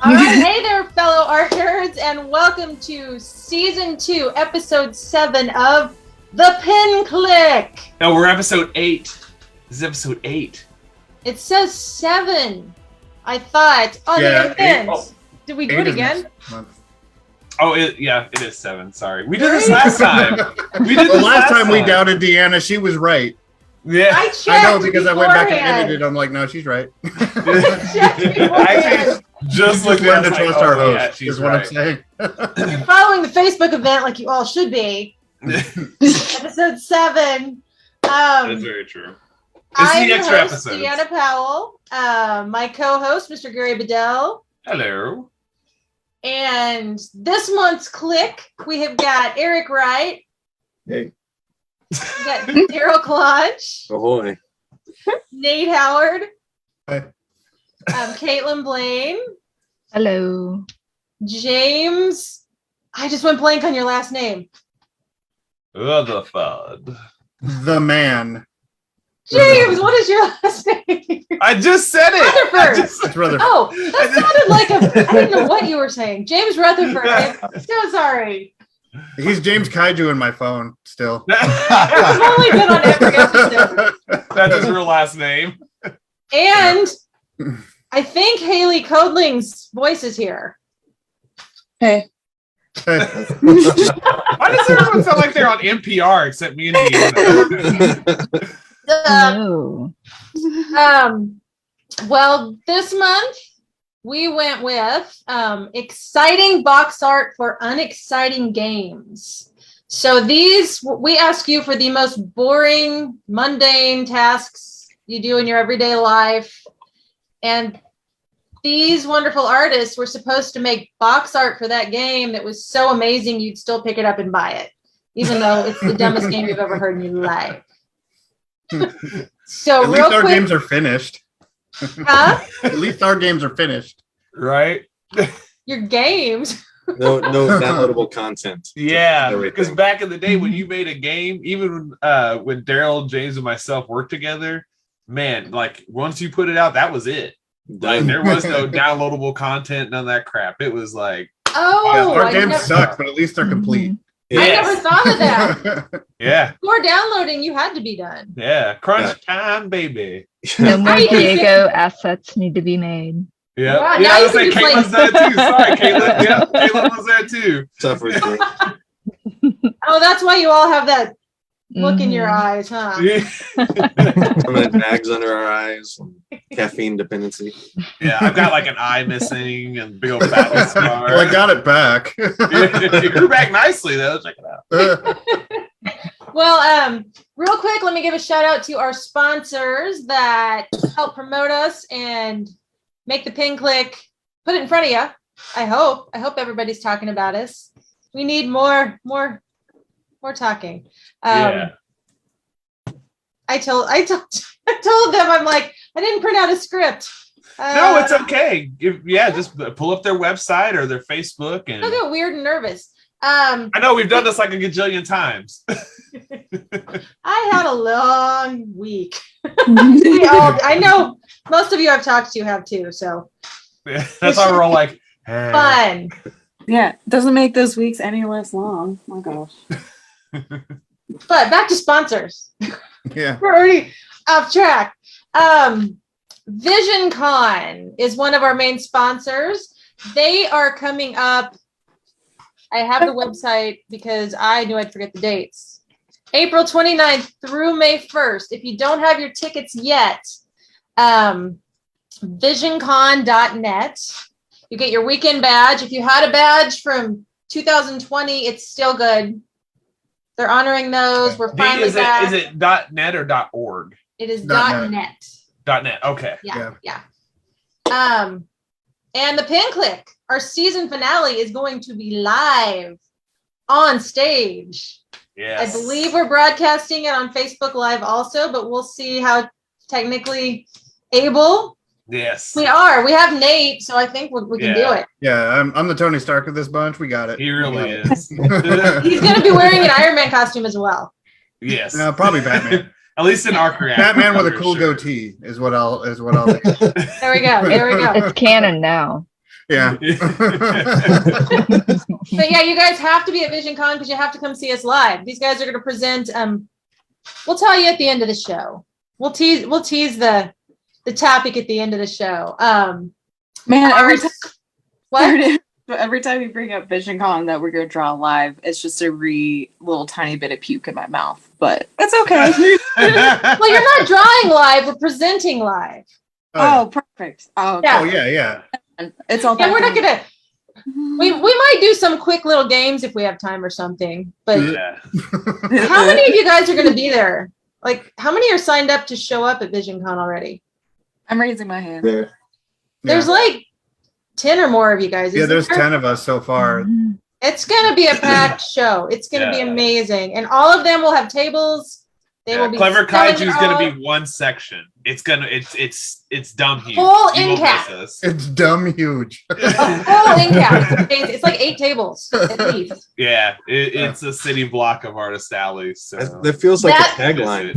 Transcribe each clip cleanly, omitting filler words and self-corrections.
All right, hey there, fellow art nerds, and welcome to Season 2, Episode 7 of The Pin Clique. No, we're Episode 8. This is Episode 8. It says 7. I thought. Oh, yeah, the end. Did we do it again? Oh, it is 7. Sorry. We did this last time. Last time we doubted Deanna. She was right. Yeah. I know because I went back and edited. I'm like, no, she's right. I just looked learn to trust our host. Is what I'm saying. You're following the Facebook event like you all should be. Episode 7. That's very true. This is the extra episode. Deanna Powell. My co-host, Mr. Gary Bedell. Hello. And this month's clique, we have got Eric Wright. Hey. We got Daryl Clutch. Ahoy. Nate Howard. Hi. Caitlin Blaine. Hello. James. I just went blank on your last name. Rutherford. The man. James, what is your last name? I just said it. Rutherford. It's Rutherford. Oh, that sounded like I didn't know what you were saying. James Rutherford. I'm so sorry. He's James Kaiju in my phone still. I've only been on every episode. That's his real last name. And I think Haley Codling's voice is here. Hey. Why does everyone sound like they're on NPR except me and Deanna? No. Well, this month we went with exciting box art for unexciting games. So we ask you for the most boring, mundane tasks you do in your everyday life. And these wonderful artists were supposed to make box art for that game that was so amazing you'd still pick it up and buy it, even though it's the dumbest game you've ever heard in your life. So at least our games are finished. Huh? At least our games are finished. Right? Your games. No downloadable content. Yeah, because back in the day when you made a game, even when Daryl, James, and myself worked together, man, like once you put it out, that was it. Like there was no downloadable content, none of that crap. It was like, our games suck, but at least they're complete. Yes. I never thought of that. Yeah. Before downloading, you had to be done. Yeah. Crunch time, baby. No more Diego assets need to be made. Yeah. Wow, I was like, Caitlin's there too. Sorry, Caitlin. Yeah, Caitlin was there too. Oh, that's why you all have that look in your eyes, huh? Permanent bags under our eyes, caffeine dependency. Yeah, I've got like an eye missing and big old battle scar. Well, I got it back. It grew back nicely though. Check it out. Well, real quick, let me give a shout out to our sponsors that help promote us and make the Pin Clique, put it in front of you. I hope everybody's talking about us. We need more talking. Yeah. I told them, I'm like, I didn't print out a script. No, it's okay. Just pull up their website or their Facebook. And I get weird and nervous. I know we've done this like a gajillion times. I had a long week. I know most of you I've talked to have too, so yeah, that's why we're all like fun. Yeah, it doesn't make those weeks any less long. My gosh. But back to sponsors. Yeah. We're already off track. Vision Con is one of our main sponsors. They are coming up. I have the website because I knew I'd forget the dates. April 29th through May 1st. If you don't have your tickets yet, visioncon.net. You get your weekend badge. If you had a badge from 2020, it's still good. They're honoring those. We're finally back. Is it .net or .org? It is .net. .net. Okay. Yeah. And the Pin Clique, our season finale, is going to be live on stage. Yes. I believe we're broadcasting it on Facebook Live also, but we'll see how technically able. Yes. We are. We have Nate, so I think we can do it. Yeah, I'm the Tony Stark of this bunch. We got it. He really is. He's going to be wearing an Iron Man costume as well. Yes. Probably Batman. At least in our reaction. Batman with a cool goatee is what I'll do. There we go. It's canon now. Yeah. But yeah, you guys have to be at VisionCon because you have to come see us live. These guys are going to present. We'll tell you at the end of the show. We'll tease the topic at the end of the show. Man, What? every time you bring up VisionCon that we're gonna draw live, it's just a little tiny bit of puke in my mouth. But that's okay. Well, you're not drawing live. We're presenting live. Oh, perfect. Oh, okay. Yeah. Oh yeah, yeah. It's all. And we're not gonna. We might do some quick little games if we have time or something. But Yeah. how many of you guys are going to be there? Like, how many are signed up to show up at VisionCon already? I'm raising my hand. There. There's like 10 or more of you guys. Yeah, isn't there's there? 10 of us so far. It's going to be a packed show. It's going to be amazing. And all of them will have tables. They will be Clever selling Kaiju is their going own- to be one section. It's dumb huge. Full You won't in-cap. miss us. It's dumb huge. a full in-cap. It's like 8 tables at least. Yeah, it's a city block of Artist Alley. So That feels like That- a tagline.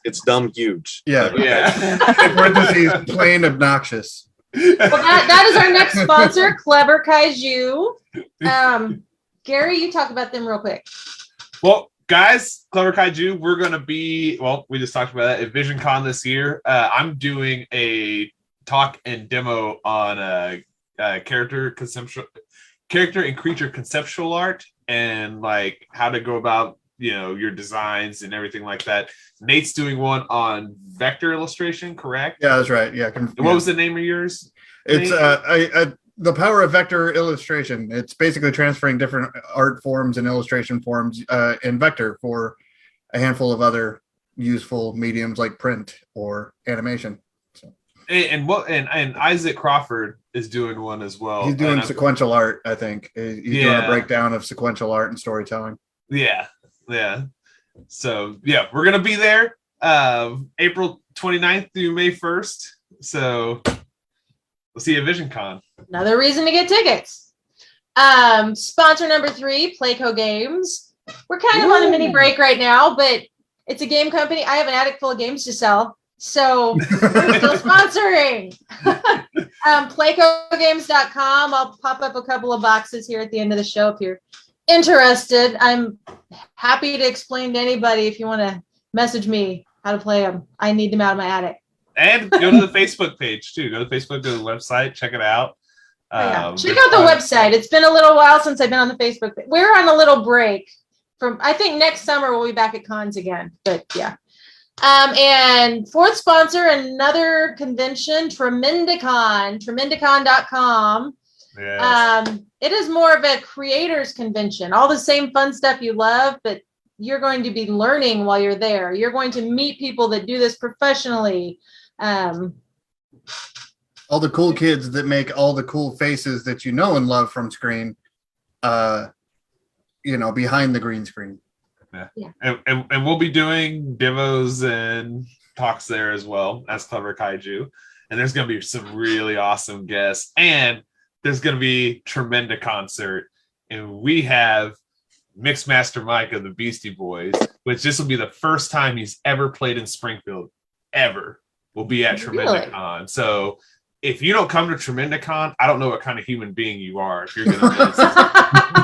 It's dumb huge. Yeah. yeah. In parentheses, plain obnoxious. Well, that is our next sponsor, Clever Kaiju. Gary, you talk about them real quick. Well, guys, Clever Kaiju, we're going to be, we just talked about that at VisionCon this year. I'm doing a talk and demo on character and creature conceptual art and like how to go about, your designs and everything like that. Nate's doing one on vector illustration, correct? Yeah, that's right. Yeah. And what was the name of yours? It's the power of vector illustration. It's basically transferring different art forms and illustration forms in vector for a handful of other useful mediums like print or animation. So And Isaac Crawford is doing one as well. he's doing And sequential art, I think. He's doing a breakdown of sequential art and storytelling. Yeah. So we're gonna be there April 29th through May 1st. So we'll see you at VisionCon. Another reason to get tickets. Sponsor number 3, Playco Games. We're kind of on a mini break right now, but it's a game company. I have an attic full of games to sell, so we're still sponsoring. PlaycoGames.com. I'll pop up a couple of boxes here at the end of the show if you're interested. I'm happy to explain to anybody if you want to message me how to play them. I need them out of my attic. And go to the Facebook page too. Go to Facebook, go to the website, check it out. Check out the website. It's been a little while since I've been on the Facebook. We're on a little break from, I think next summer we'll be back at cons again, but yeah. And fourth sponsor, another convention, Tremendicon.com. Yes. It is more of a creators convention, all the same fun stuff you love, but you're going to be learning while you're there. You're going to meet people that do this professionally. All the cool kids that make all the cool faces that you know and love from screen, behind the green screen. Yeah. And we'll be doing demos and talks there as well as Clever Kaiju. And there's going to be some really awesome guests. And there's going to be Tremenda concert. And we have Mixmaster Mike of the Beastie Boys, which this will be the first time he's ever played in Springfield, ever, will be at Tremendicon. So if you don't come to Tremendicon, I don't know what kind of human being you are if you're going to miss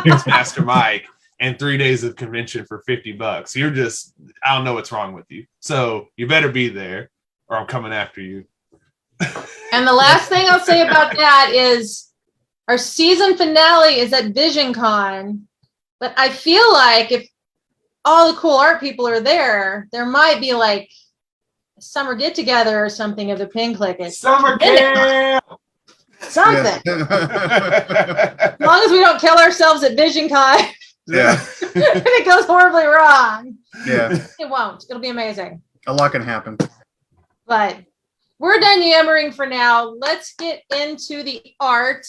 Mixmaster Mike and 3 days of convention for $50. You're just, I don't know what's wrong with you. So you better be there or I'm coming after you. And the last thing I'll say about that is our season finale is at VisionCon, but I feel like if all the cool art people are there, there might be like a summer get together or something of the Pin Clique. Summer camp! Something. Yeah. As long as we don't kill ourselves at VisionCon, Yeah. if it goes horribly wrong, Yeah. it won't. It'll be amazing. A lot can happen. But we're done yammering for now. Let's get into the art.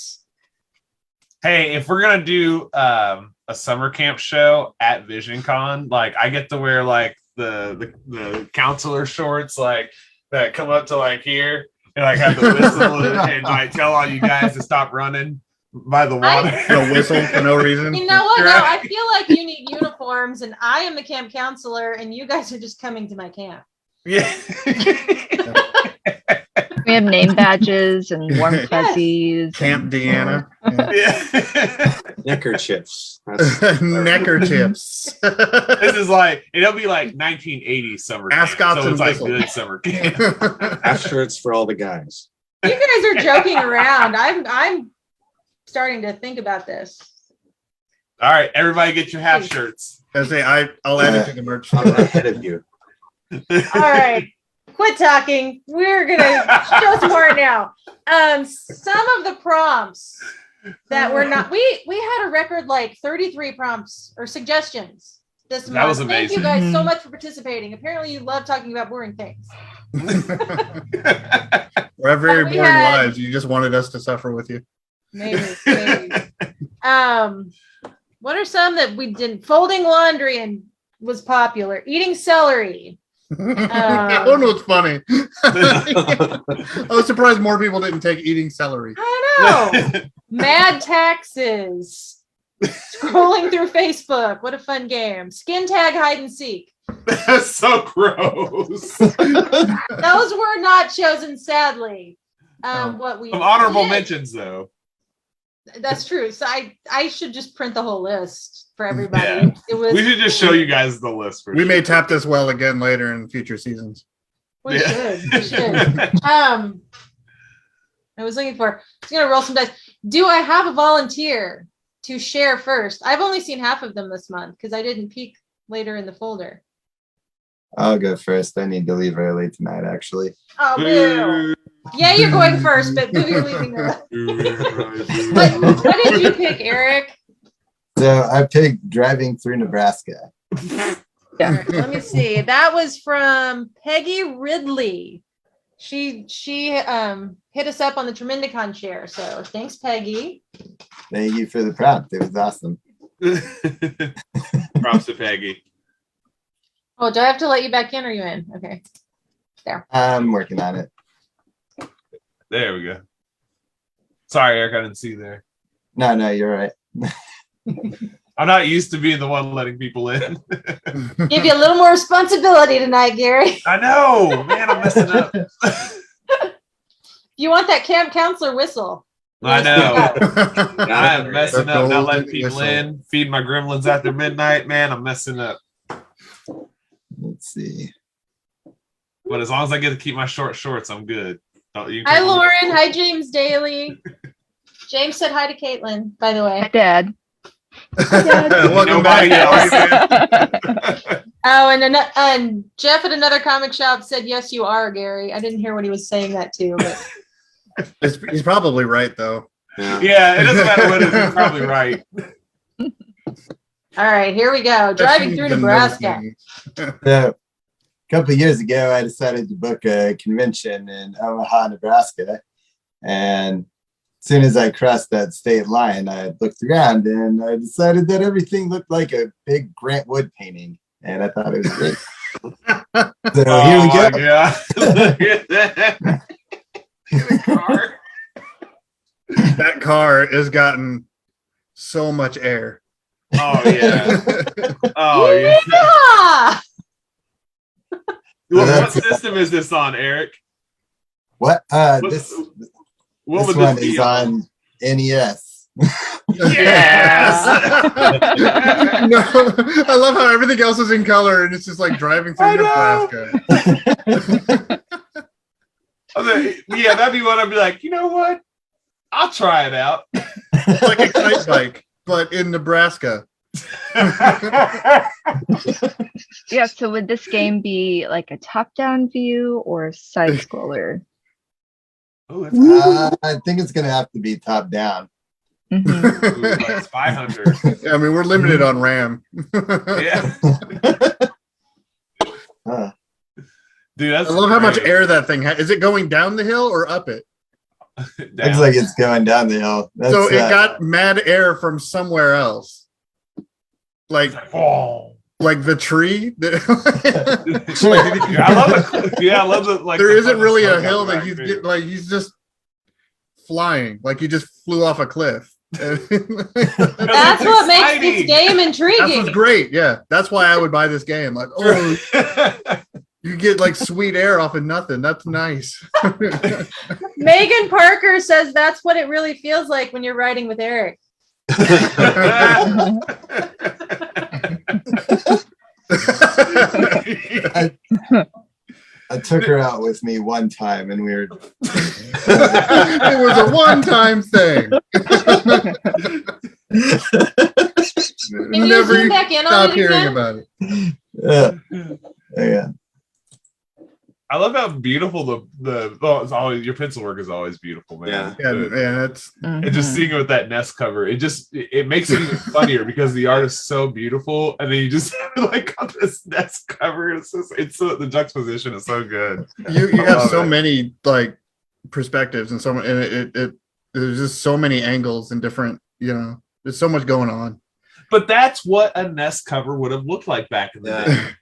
Hey, if we're gonna do a summer camp show at VisionCon, like I get to wear like the counselor shorts like that come up to like here and like have the whistle and like tell all you guys to stop running by the water. No whistle for no reason. You know what? No, I feel like you need uniforms, and I am the camp counselor, and you guys are just coming to my camp. Yeah. We have name badges and warm fuzzies. Camp Deanna. Yeah. Neckerchiefs. Neckerchiefs. This is like, it'll be like 1980s summer camp, Ascots so and it's like whistles. good summer camp. Half shirts for all the guys. You guys are joking around. I'm starting to think about this. All right, everybody get your half shirts. I'll add it to the merch. I'm ahead of you. All right. Quit talking. We're gonna show some heart now. Some of the prompts that were not we had a record like 33 prompts or suggestions this month. That was Thank you amazing. guys so much for participating. Apparently you love talking about boring things. We're very We boring had- lives. You just wanted us to suffer with you. Maybe. What are some that we didn't? Folding laundry and was popular. Eating celery. That one was funny. I was surprised more people didn't take eating celery. I know. Mad taxes. Scrolling through Facebook. What a fun game. Skin tag hide and seek. That's so gross. Those were not chosen, sadly. What we Some honorable did- mentions, though. That's true. So I should just print the whole list for everybody. Yeah. It was. We should just show you guys the list. For We may tap this well again later in future seasons. We Yeah. should. We should. I was looking for. I was gonna roll some dice. Do I have a volunteer to share first? I've only seen half of them this month because I didn't peek later in the folder. I'll go first. I need to leave early tonight, actually. Oh, boo. Yeah, you're going first, but boo, you're leaving early. What did you pick, Eric? So I picked driving through Nebraska. All right, let me see. That was from Peggy Ridley. She hit us up on the Tremendicon share. So thanks, Peggy. Thank you for the prompt. It was awesome. Props to Peggy. Oh, do I have to let you back in or are you in? Okay. I'm working on it. There we go. Sorry, Eric, I didn't see there. No, you're right. I'm not used to being the one letting people in. Give you a little more responsibility tonight, Gary. I know, man, I'm messing up. You want that camp counselor whistle. I know. I am The messing up, not letting golden people whistle. in, feed my gremlins after midnight. Man, I'm messing up. Let's see. But as long as I get to keep my short shorts, I'm good. You Hi, Lauren. Hi, James Daly. James said hi to Caitlin, by the Hi, way. Dad. Welcome Nobody back. Oh, and Jeff at another comic shop said, yes, you are, Gary. I didn't hear what he was saying that to, but He's probably right, though. Yeah, it doesn't matter what it is. You're probably right. all right, here we go. Driving through Nebraska. So, a couple of years ago, I decided to book a convention in Omaha, Nebraska. And as soon as I crossed that state line, I looked around and I decided that everything looked like a big Grant Wood painting. And I thought it was great. So here we go. Yeah. Look at that. The car. That car has gotten so much air. Oh yeah. Oh yeah. Yeah. What system is this on, Eric? What? What- This What this would one this be is on NES. Yes. No, I love how everything else is in color and it's just like driving through I know. Nebraska. Yeah, that'd be one. I'd be like, you know what? I'll try it out. It's like a kite bike, but in Nebraska. Yeah, so would this game be like a top-down view or a side scroller? Oh, that's I think it's gonna have to be top down. Mhm. Ooh, like Spy Hunter. I mean, we're limited on RAM. Yeah. Huh. Dude, I that's love how much great. air that thing has. Is it going down the hill or up it? Down. Looks like it's going down the hill. That's, So it got mad air from somewhere else. Like Oh. like the tree. Yeah, I love it. Yeah, I love the like. There the isn't fucking really a smoke hill out that the he's back, get, like he's just flying. Like he just flew off a cliff. That's what makes exciting. this game That was intriguing. great. Yeah, that's why I would buy this game. Like, oh, too. You get like sweet air off of nothing. That's nice. Megan Parker says that's what it really feels like when you're riding with Eric. I took her out with me one time, and we were. It was a one-time thing. Can you Never zoom back in on stop it hearing again? about it. Yeah. I love how beautiful it's always, your pencil work is always beautiful, man. Yeah, man, it's And just seeing it with that Nest cover, it makes it even funnier because the art is so beautiful, and then you just like on this Nest cover. It's so the juxtaposition is so good. You I have love so it. many like perspectives and there's just so many angles and different, there's so much going on. But that's what a Nest cover would have looked like back in the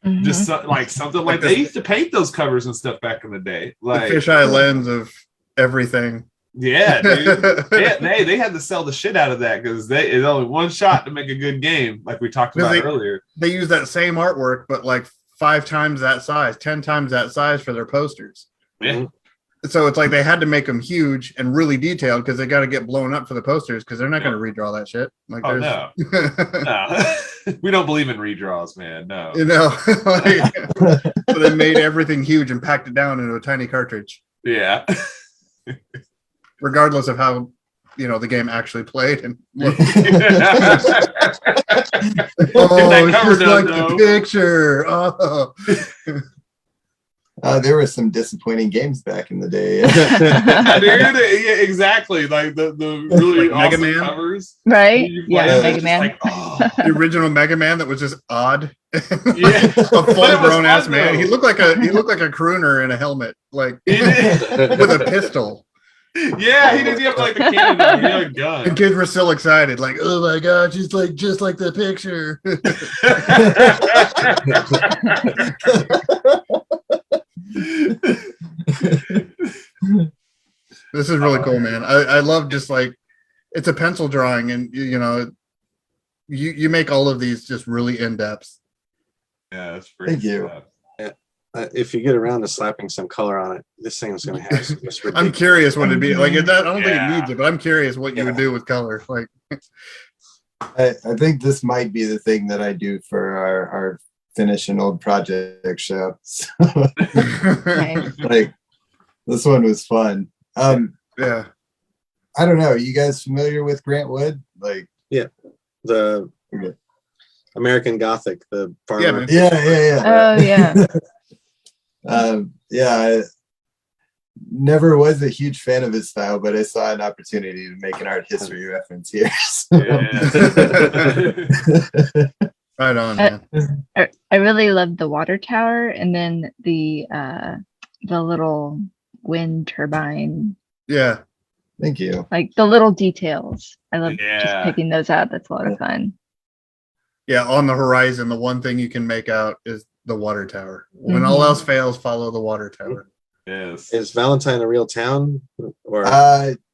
day. Just something like they used to paint those covers and stuff back in the day. Like The fisheye lens of everything. yeah, dude. they had to sell the shit out of that because it's only one shot to make a good game, like we talked about earlier. They use that same artwork, but like 5 times that size, 10 times that size for their posters. Yeah. So it's like they had to make them huge and really detailed because they got to get blown up for the posters because they're not going to redraw that shit. Like, Oh no, no, we don't believe in redraws, man. No, so they made everything huge and packed it down into a tiny cartridge, yeah. regardless of how the game actually played. And looked. That It's cover just does, like though. the picture. Oh. There were some disappointing games back in the day. Dude, yeah, exactly. Like the really Mega awesome Man? covers. Right? You Yeah, play it, Mega it's Man. like, oh. The original Mega Man that was just odd. Yeah. A But it was full-grown ass fun, man. though. He looked like a crooner in a helmet, like He did. with a pistol. Yeah, he didn't have like the cannon on. He had a And gun. kids were so excited, like, "Oh my god, just like the picture." This is really cool, man. I love just like it's a pencil drawing, and you make all of these just really in depth. Yeah, that's pretty. Thank you. Stuff. If you get around to slapping some color on it, this thing's going to have some just I'm ridiculous. curious what it'd be like. I don't think it Yeah. needs it, but I'm curious what you would do with color. Like, I think this might be the thing that I do for our finish an old project show. So, Nice. like, this one was fun. yeah. I don't know. You guys familiar with Grant Wood? Like, The Okay. American Gothic, the farmer. Yeah, man. yeah. Oh yeah. I never was a huge fan of his style, but I saw an opportunity to make an art history reference here. So. Yeah. Right on, man. I really loved the water tower and then the little wind turbine, Yeah. Thank you. like the little details. I love just Yeah. picking those out. That's a lot of fun. Yeah, on the horizon, the one thing you can make out is the water tower. When all Mhm. else fails, follow the water tower. Yes. Is Valentine a real town? Or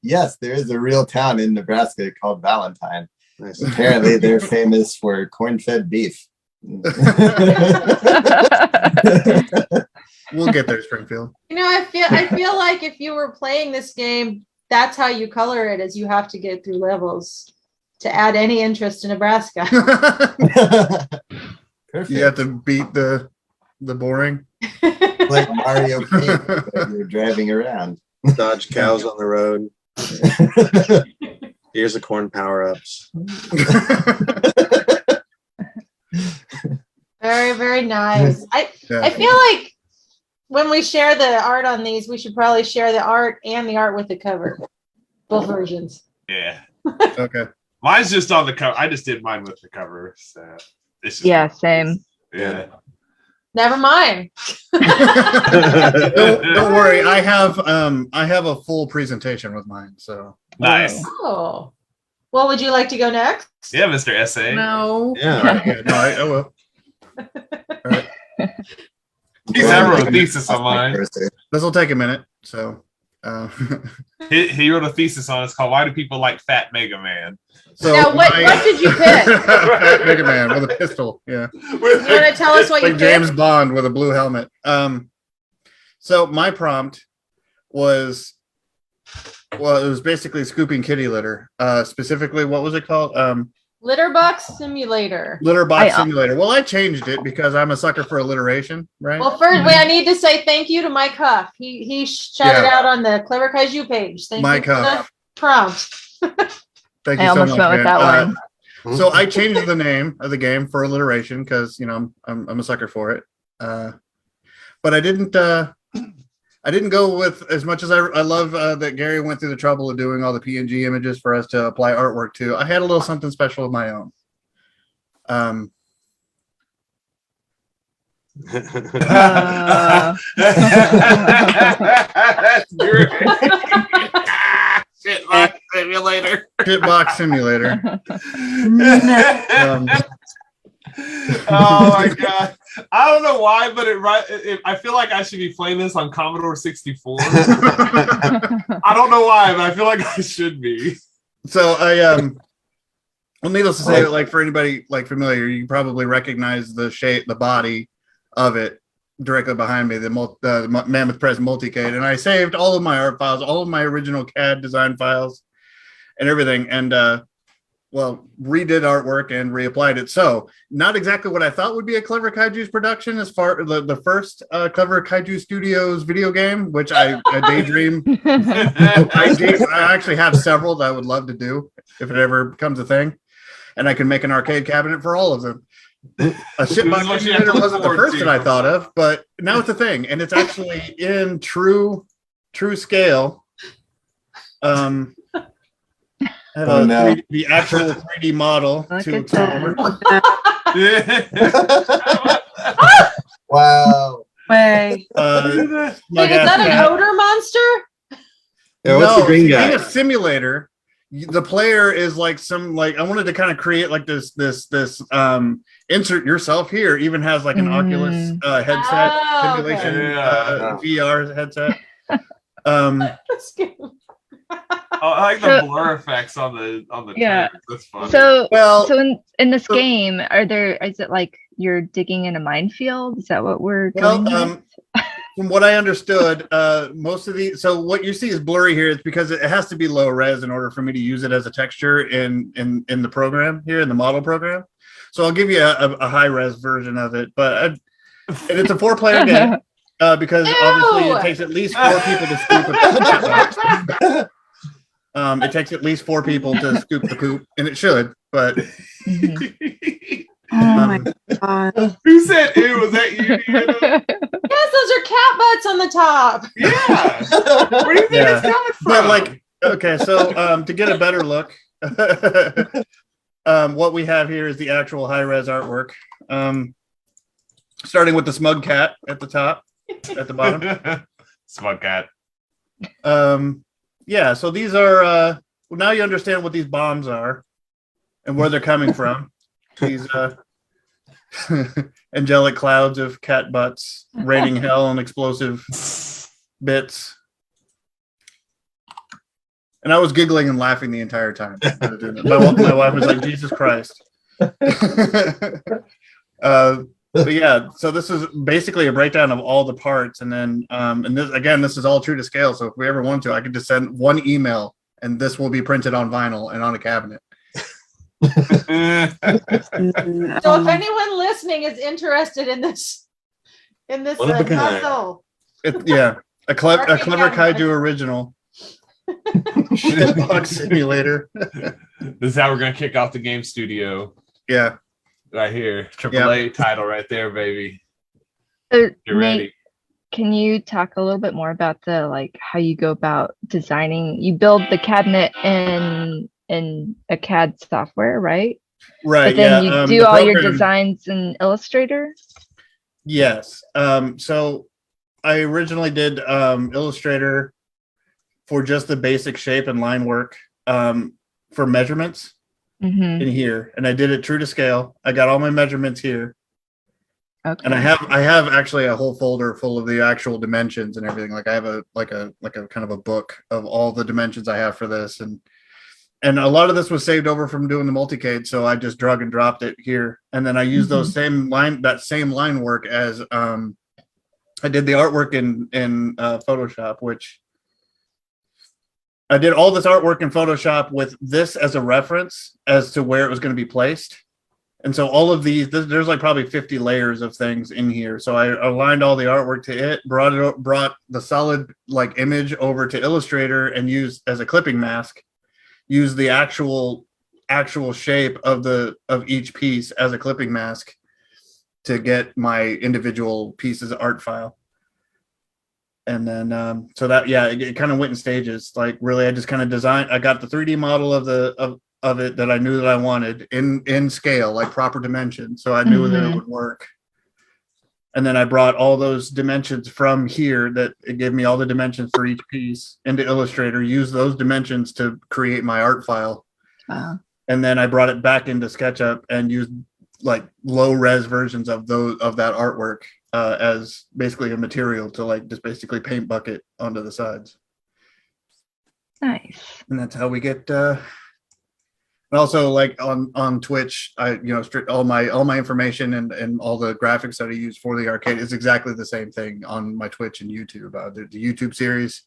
Yes, there is a real town in Nebraska called Valentine. nice. Apparently, they're famous for corn-fed beef. We'll get there, Springfield. I feel like if you were playing this game, that's how you color it, is you have to get through levels to add any interest in Nebraska. Perfect. You have to beat the boring. Like Mario Paint, but you're driving around. Dodge cows on the road. Here's the corn power-ups. Very, very nice. I Yeah. feel like when we share the art on these, we should probably share the art and the art with the cover. Both versions. Yeah. Okay. Mine's just on the cover. I just did mine with the cover. So it's just Yeah, same. Yeah. Never mind. Don't worry. I have a full presentation with mine. So Nice. Oh. Well, would you like to go next? Yeah, Mr. SA. No. Yeah. yeah, no, I will. All right. He's ever a thesis on mine. This will take a minute. So He wrote a thesis on it. It's called "Why Do People Like Fat Mega Man?" So Now, what did you pick? Fat Mega Man with a pistol. Yeah. You want to tell us what you Like James picked? Bond with a blue helmet. So my prompt was, well, it was basically scooping kitty litter. Specifically, what was it called? Litter box simulator. Litter box simulator. Well, I changed it because I'm a sucker for alliteration, right? Well, first, I need to say thank you to Mike Huff. He shouted out on the Clever Kaiju page. Thank Mike you for Huff. the prompt. Thank you I so almost much, went with man. that one. So I changed the name of the game for alliteration because I'm a sucker for it. But I didn't go with as much as I love that Gary went through the trouble of doing all the PNG images for us to apply artwork to. I had a little something special of my own. That's great. Shitbox simulator. Shitbox simulator. Oh my god! I don't know why, but I feel like I should be playing this on Commodore 64. I don't know why, but I feel like I should be. So well, needless to say, like for anybody like familiar, you probably recognize the shape, the body of it directly behind me, the Mammoth Press Multicade, and I saved all of my art files, all of my original CAD design files, and everything, and redid artwork and reapplied it. So not exactly what I thought would be a Clever Kaiju's production as far the first Clever Kaiju Studios video game, which I daydream. I actually have several that I would love to do if it ever becomes a thing. And I can make an arcade cabinet for all of them. A shitbox simulator wasn't the first that I thought of, but now it's a thing, and it's actually in true scale. The actual 3D model. Wow. Way. Wait, is that an odor monster? Yeah, what's the green guy? In a simulator, the player is like I wanted to kind of create like this insert yourself here, even has like an Oculus headset simulation, VR headset. I like the blur effects on the trailers. That's funny. So in this game, is it like you're digging in a minefield? Is that what we're going with? From what I understood, most of so what you see is blurry here. It's because it has to be low res in order for me to use it as a texture in the program here in the model program. So I'll give you a high res version of it, and it's a 4-player game because obviously it takes at least 4 people to scoop a poop. It takes at least 4 people to scoop the poop, and it should, but. Oh my god. Who said ew? Was that you? Yes, those are cat butts on the top. Yeah. Where do you think it's coming from? But okay, so to get a better look, what we have here is the actual high-res artwork. Starting with the smug cat at the top, at the bottom. Smug cat. Yeah, so these are now you understand what these bombs are and where they're coming from. These angelic clouds of cat butts raining hell on explosive bits. And I was giggling and laughing the entire time. My wife was like, Jesus Christ. But yeah, so this is basically a breakdown of all the parts. And then, and this is all true to scale. So if we ever want to, I could just send one email and this will be printed on vinyl and on a cabinet. So if anyone listening is interested in this puzzle, a clever Kaiju original shitbox simulator. This is how we're gonna kick off the game studio. Yeah, right here, AAA title right there, baby. So, Get ready. Nate, can you talk a little bit more about how you go about designing? You build the cabinet in a CAD software, right? Right. But then you do all your designs in Illustrator? Yes. So I originally did Illustrator for just the basic shape and line work for measurements in here. And I did it true to scale. I got all my measurements here. Okay. And I have actually a whole folder full of the actual dimensions and everything. Like I have a kind of a book of all the dimensions I have for this, and a lot of this was saved over from doing the multicade, so I just drug and dropped it here, and then I used those same line work as I did the artwork in Photoshop, which I did all this artwork in Photoshop with this as a reference as to where it was going to be placed. And so all of these, there's like probably 50 layers of things in here. So I aligned all the artwork to it, brought the solid like image over to Illustrator and used as a clipping mask, use the actual shape of each piece as a clipping mask to get my individual pieces art file. And then so that it kind of went in stages. Like really I just kind of designed, I got the 3D model of it that I knew that I wanted in scale, like proper dimensions, so I knew that it would work. And then I brought all those dimensions from here, that it gave me all the dimensions for each piece, into Illustrator, used those dimensions to create my art file. And then I brought it back into SketchUp and used like low res versions of that artwork as basically a material to like just basically paint bucket onto the sides. Nice. And that's how we get and also like on Twitch, I all my information and all the graphics that I use for the arcade is exactly the same thing on my Twitch and YouTube. The YouTube series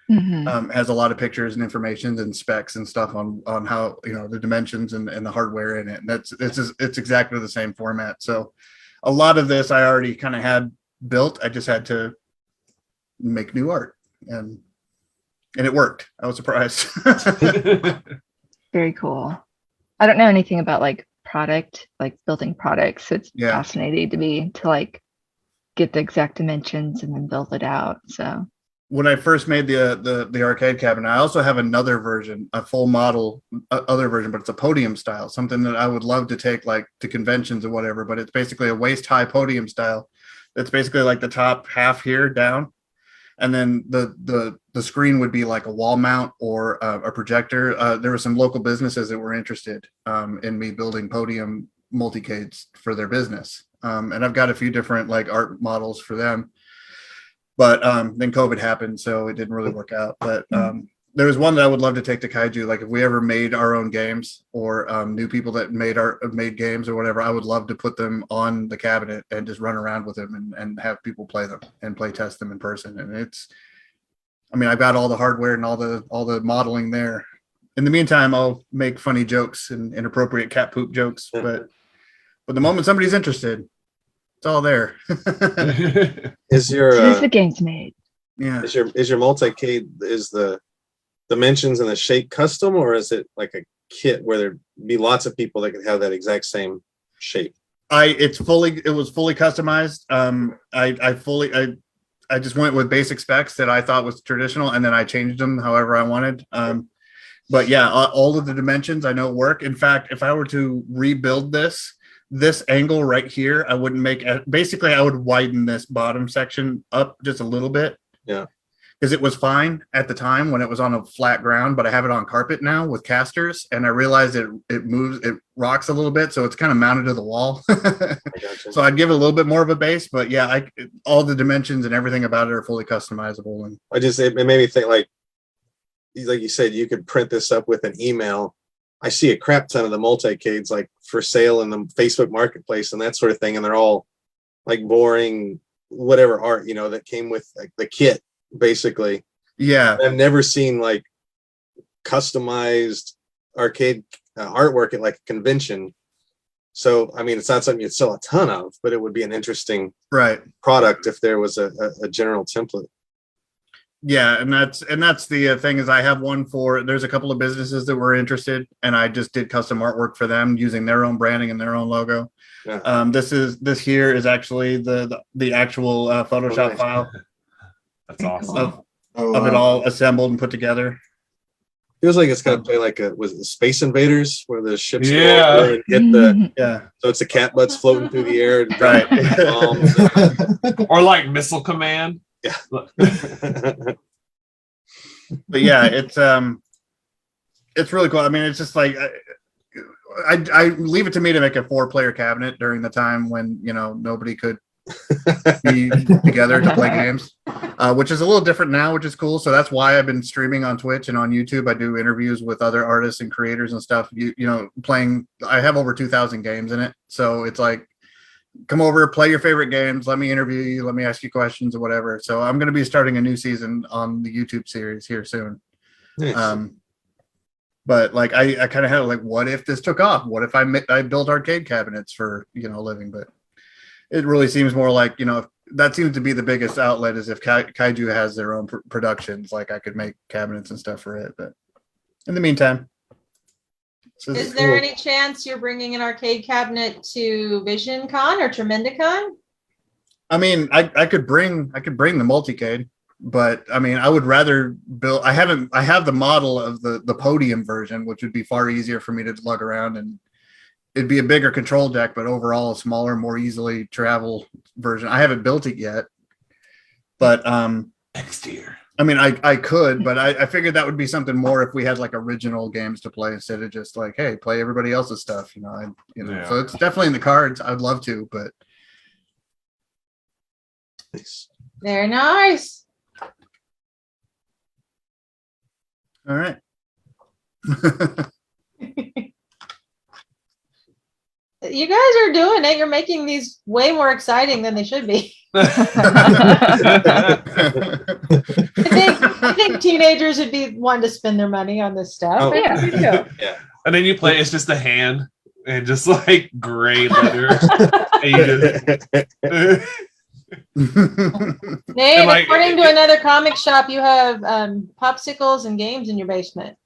has a lot of pictures and information and specs and stuff on how the dimensions and the hardware in it. And it's exactly the same format. So a lot of this I already kind of had built. I just had to make new art, and it worked. I was surprised. Very cool. I don't know anything about like building products. So it's fascinating to me to like get the exact dimensions and then build it out. So when I first made the arcade cabinet, I also have another version, a full model, other version, but it's a podium style, something that I would love to take like to conventions or whatever. But it's basically a waist high podium style. It's basically like the top half here down, and then the screen would be like a wall mount or a projector. There were some local businesses that were interested in me building podium multicades for their business, and I've got a few different like art models for them. But then COVID happened, so it didn't really work out. But there was one that I would love to take to Kaiju. Like if we ever made our own games, or knew people that made games or whatever, I would love to put them on the cabinet and just run around with them and have people play them and play test them in person. And I've got all the hardware and all the modeling there. In the meantime, I'll make funny jokes and inappropriate cat poop jokes. But the moment somebody's interested, it's all there. Is your the game's made? Yeah. Is your multi-cade, is the dimensions and the shape custom, or is it like a kit where there'd be lots of people that could have that exact same shape? It was fully customized. I just went with basic specs that I thought was traditional, and then I changed them however I wanted. But yeah, all of the dimensions I know work. In fact, if I were to rebuild this angle right here, I wouldn't basically I would widen this bottom section up just a little bit. Yeah. Because it was fine at the time when it was on a flat ground, but I have it on carpet now with casters, and I realized it moves, it rocks a little bit, so it's kind of mounted to the wall. So I'd give it a little bit more of a base, but yeah, all the dimensions and everything about it are fully customizable. And it made me think like you said, you could print this up with an email. I see a crap ton of the multicades like for sale in the Facebook marketplace and that sort of thing, and they're all like boring whatever art that came with like the kit. Basically, yeah. I've never seen like customized arcade artwork at like a convention. So, it's not something you'd sell a ton of, but it would be an interesting product if there was a general template. Yeah, and that's the thing is I have one there's a couple of businesses that were interested, and I just did custom artwork for them using their own branding and their own logo. Yeah. This here is actually the actual Photoshop file. That's awesome. Of it all assembled and put together. Feels like it's gonna play like was it Space Invaders where the ships go over and hit so it's the cat butts floating through the air and bombs or like Missile Command. Yeah. But yeah, it's really cool. It's just like I leave it to me to make a 4-player cabinet during the time when nobody could be together to play games, which is a little different now, which is cool. So that's why I've been streaming on Twitch and on YouTube. I do interviews with other artists and creators and stuff. You know, playing. I have over 2,000 games in it, so it's like, come over, play your favorite games. Let me interview you. Let me ask you questions or whatever. So I'm going to be starting a new season on the YouTube series here soon. Nice. But like I kind of had like, what if this took off? What if I built arcade cabinets for a living? But it really seems more like that seems to be the biggest outlet is if Kaiju has their own productions. Like I could make cabinets and stuff for it. But in the meantime, is there any chance you're bringing an arcade cabinet to Vision Con or Tremendicon? I mean, I could bring the multicade. But I mean, I would rather build. I have the model of the podium version, which would be far easier for me to lug around, and it'd be a bigger control deck, but overall a smaller, more easily travel version. I haven't built it yet, but next year. I mean, I could, but I figured that would be something more if we had like original games to play instead of just like, hey, play everybody else's stuff. Yeah. So it's definitely in the cards. I'd love to, but Nice. Very nice. all right. You guys are doing it. You're making these way more exciting than they should be. I think teenagers would be wanting to spend their money on this stuff. Oh, yeah. Yeah. And then you play, it's just a hand and just like gray letter. And you just, Nate, like, according to another comic shop, you have popsicles and games in your basement.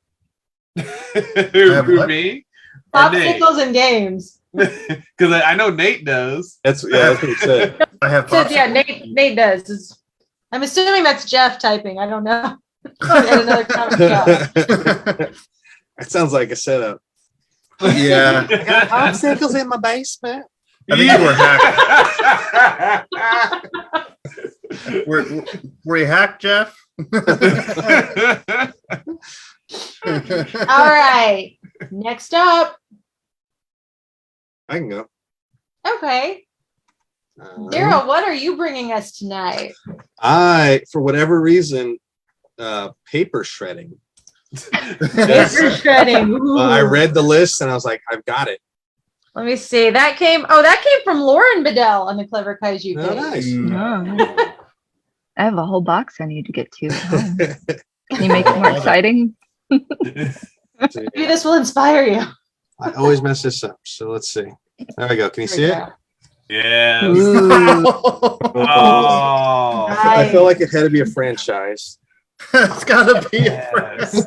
who me? Or Nate? Popsicles and games. Because I know Nate does. That's what he said. I have So, yeah, Nate does. I'm assuming that's Jeff typing. I don't know. At another comic shop. That sounds like a setup. Yeah. I got popsicles in my basement. I think you were hacked. Were you hacked, Jeff? All right. Next up. I can go. Okay. Daryl, what are you bringing us tonight? For whatever reason, paper shredding. Paper shredding. I read the list and I was like, I've got it. Let me see. That came from Lauren Bedell on the Clever Kaiju page. Oh, nice. Oh. I have a whole box I need to get to. Can you make it more exciting? Maybe this will inspire you. I always mess this up. So let's see. There we go. Can you see it? Yes. Oh. I Nice. feel like it had to be a franchise. It's gotta be Yes.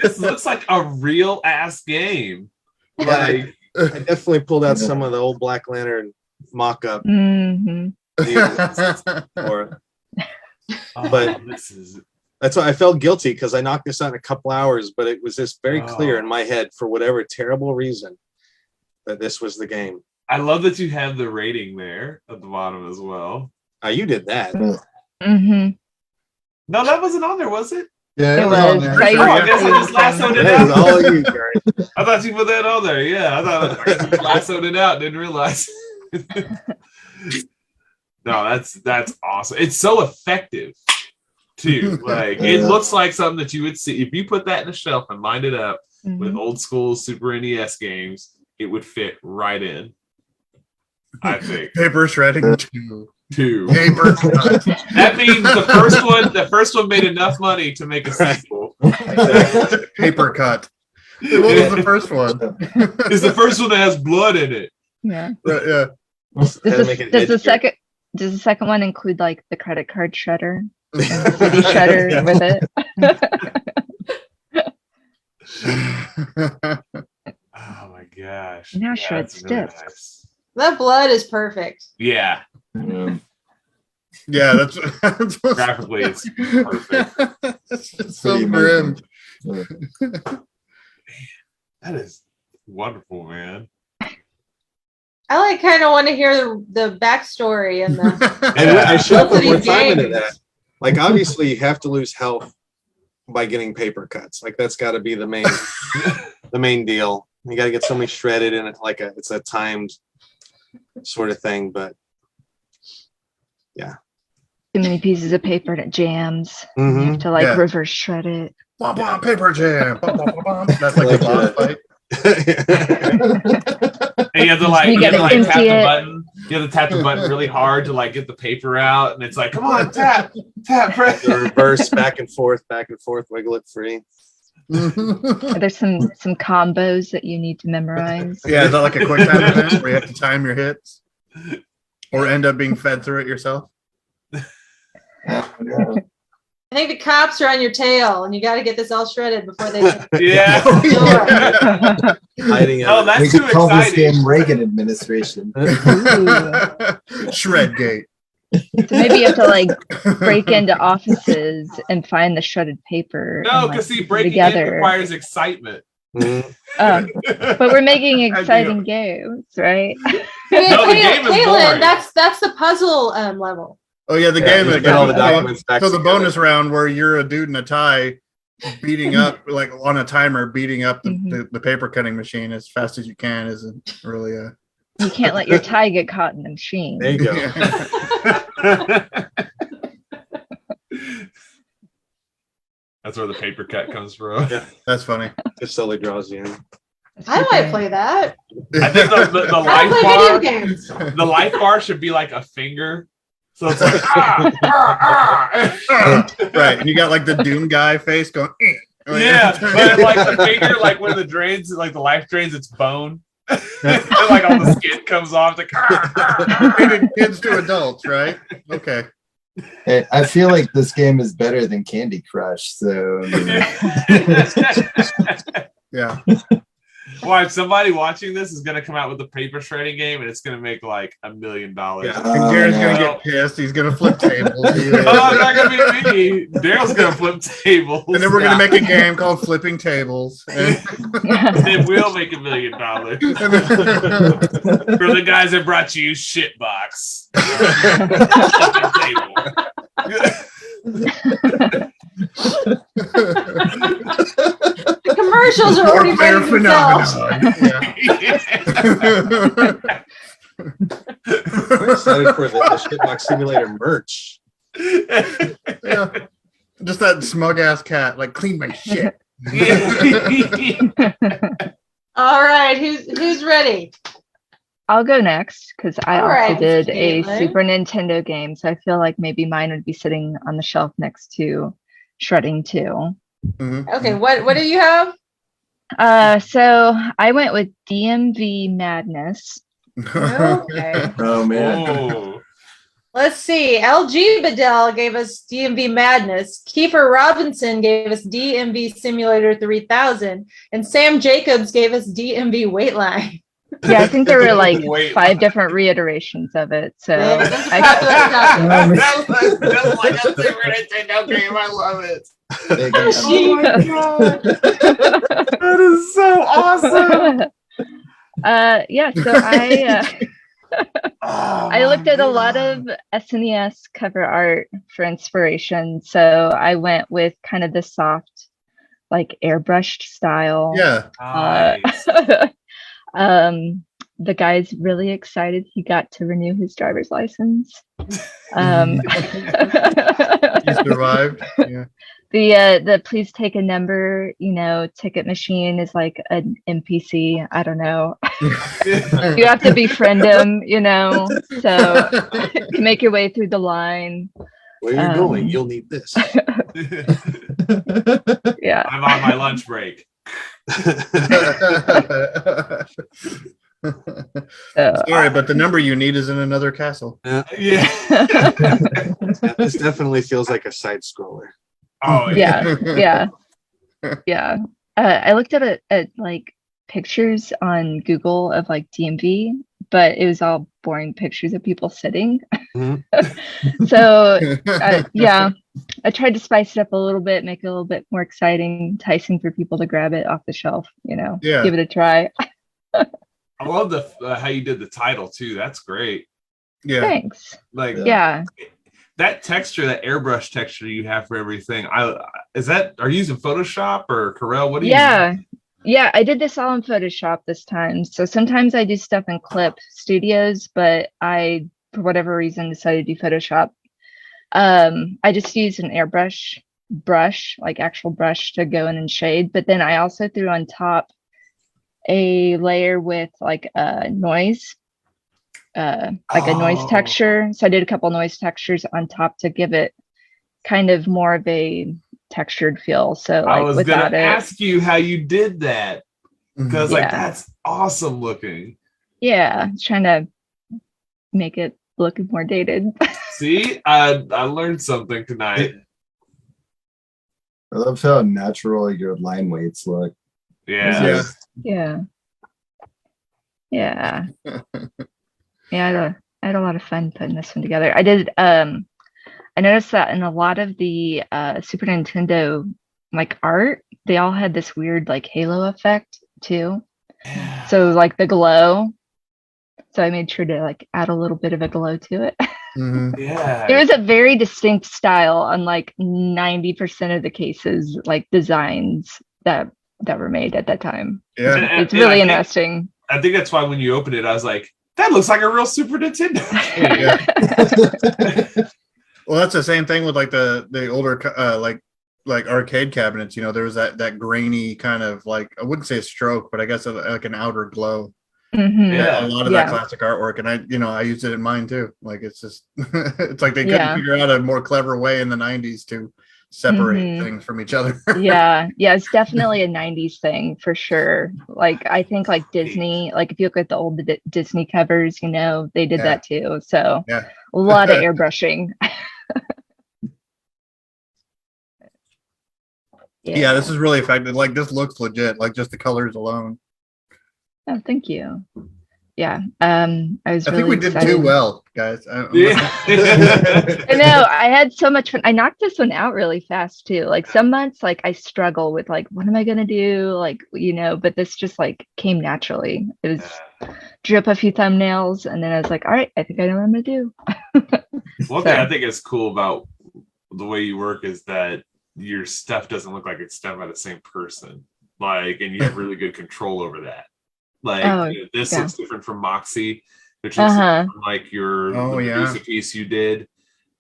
This looks like a real ass game. Like, I definitely pulled out some of the old Black Lantern mock-up. Mm-hmm. Or, oh, But- this is that's why I felt guilty because I knocked this out in a couple hours, but it was just very clear Oh. in my head for whatever terrible reason that this was the game. I love that you have the rating there at the bottom as well. You did that. Mm-hmm. No, that wasn't on there, was it? Yeah, It it was on was. there. Right. Oh, I guess I just lassoed it That is out. all you, Gary. I thought you put that on there. Yeah, I thought I lassoed it out. Didn't realize. No, that's awesome. It's so effective too. Like it looks like something that you would see if you put that in a shelf and lined it up with old school Super NES games. It would fit right in. I think Paper shredding two. paper. That means the first one made enough money to make a sequel. Paper cut. What was the first one? It's the first one that has blood in it. Yeah. Yeah. Does the second one include like the credit card shredder? CD shredder with it? Oh my gosh. Now Yeah, shred that's really sticks. nice. That blood is perfect. Yeah, Yeah, that's what's graphically it's perfect. It's just so Pretty grim. That is wonderful, man. I kind of want to hear the backstory and the. I should have put more These time into games. that. Like, obviously, you have to lose health by getting paper cuts. Like, that's got to be the main deal. You got to get somebody shredded in it, it's a timed sort of thing. But Too many pieces of paper and it jams. You have to like reverse shred it. Bom, bom, paper jam. Bom, bom, bom, bom. That's like the boss fight. And you have to You gotta tap empty the it. button. You have to tap the button really hard to like get the paper out, and it's like, come on, tap, press. The reverse, back and forth, wiggle it free. There's some combos that you need to memorize. Yeah, is that like a quick time event where you have to time your hits, or end up being fed through it yourself? I think the cops are on your tail, and you got to get this all shredded before they. Yeah. Hiding Oh, out. that's We too could call this exciting. game Reagan administration. Shredgate. So maybe you have to like break into offices and find the shredded paper. No, and, like, because see, put it breaking in requires excitement. Mhm. But we're making exciting games, right? No, the game is boring. That's the puzzle level. Oh yeah, the Yeah, game you is get all the documents back So the together. bonus round where you're a dude in a tie beating up like on a timer, beating up the paper cutting machine as fast as you can isn't really a. You can't let your tie get caught in the machine. There you go. That's where the paper cut comes from. Yeah. That's funny. Just slowly draws you in. I might play that. I think the I life play bar, video games. the life bar should be like a finger. So it's like Right, and you got like the Doom guy face going. Yeah, but like the finger, like when the drains, like the life drains, it's bone. And like all the skin comes off. Like Rated kids to adults, right? Okay. Hey, I feel like this game is better than Candy Crush. So Yeah. Well, if somebody watching this is gonna come out with a paper shredding game, and it's gonna make like $1 million. Yeah. And Jared's no. gonna get pissed. He's gonna flip tables. Oh, it's not gonna be me. Daryl's gonna flip tables, And then we're gonna make a game called Flipping Tables. And It will make $1 million for the guys that brought you Shitbox. The commercials are already Warfare writing themselves. phenomenon. Yeah. I'm excited for the Shitbox Simulator merch. Yeah. Just that smug ass cat, like clean my shit. All right, who's ready? I'll go next because I All also right, did a Caitlin. Super Nintendo game, so I feel like maybe mine would be sitting on the shelf next to Shredding 2. Mhm. Okay, what do you have? So I went with DMV Madness. Okay. oh man, Oh. Let's see. LG Bedell gave us DMV Madness. Kiefer Robinson gave us DMV Simulator 3000. And Sam Jacobs gave us DMV Weightline. Yeah, I think there were like Wait. 5 different reiterations of it. So Yeah, that's a I, popular topic. That's like a Super Nintendo game. I love it. They can- She- my god, that is so awesome. yeah, so I looked at a lot of SNES cover art for inspiration. So I went with kind of the soft, like airbrushed style. Yeah. Nice. The guy's really excited he got to renew his driver's license. You survived. Yeah. The please take a number, ticket machine is like an NPC. I don't know. You have to befriend him, so you can make your way through the line. Where you're going, you'll need this. Yeah. I'm on my lunch break. Sorry, but the number you need is in another castle. Yeah. This definitely feels like a side scroller. Oh yeah. I looked at like pictures on Google of like DMV, but it was all boring pictures of people sitting. Mhm. So yeah, I tried to spice it up a little bit, make it a little bit more exciting, enticing for people to grab it off the shelf. Yeah. Give it a try. I love the how you did the title too. That's great. Yeah. Thanks. Like Yeah. that texture, that airbrush texture you have for everything. Are you using Photoshop or Corel? What do you? Yeah, I did this all in Photoshop this time. So sometimes I do stuff in Clip Studios, but I for whatever reason, decided to do Photoshop. I just used an airbrush brush, like actual brush to go in and shade. But then I also threw on top a layer with like a noise, a noise texture. So I did a couple noise textures on top to give it kind of more of a textured feel. So like I was gonna ask you how you did that, because like that's awesome looking. Yeah, trying to make it look more dated. See, I learned something tonight. I love how natural your line weights look. Yeah. Yeah. Yeah. Yeah, I had a lot of fun putting this one together. I did I noticed that in a lot of the Super Nintendo like art, they all had this weird like halo effect too. Yeah. So like the glow. So I made sure to like add a little bit of a glow to it. Yeah. There was a very distinct style on like 90% of the cases, like designs that were made at that time. Yeah. It's really interesting. I think that's why when you opened it, I was like, that looks like a real Super Nintendo game. Well, that's the same thing with like the older like arcade cabinets. You know, there was that grainy kind of like, I wouldn't say a stroke, but I guess like an outer glow. Mm-hmm. Yeah, a lot of that classic artwork, and I used it in mine too. Like it's just it's like they couldn't figure out a more clever way in the 90s to separate things from each other. Yeah, it's definitely a 90s thing for sure. Like I think like Disney, like if you look at the old Disney covers, you know, they did that too. So a lot of airbrushing. Yeah, this is really effective. Like this looks legit, like just the colors alone. Oh, thank you. Yeah, I think we did too well, guys. I know, I had so much fun. I knocked this one out really fast too. Like some months, like I struggle with like, what am I gonna do? Like, you know, but this just like came naturally. It was drew up a few thumbnails, and then I was like, all right, I think I know what I'm gonna do. One thing I think is cool about the way you work is that your stuff doesn't look like it's done by the same person. Like, and you have really good control over that. Like this looks different from Moxie, which looks different from like your Medusa piece you did.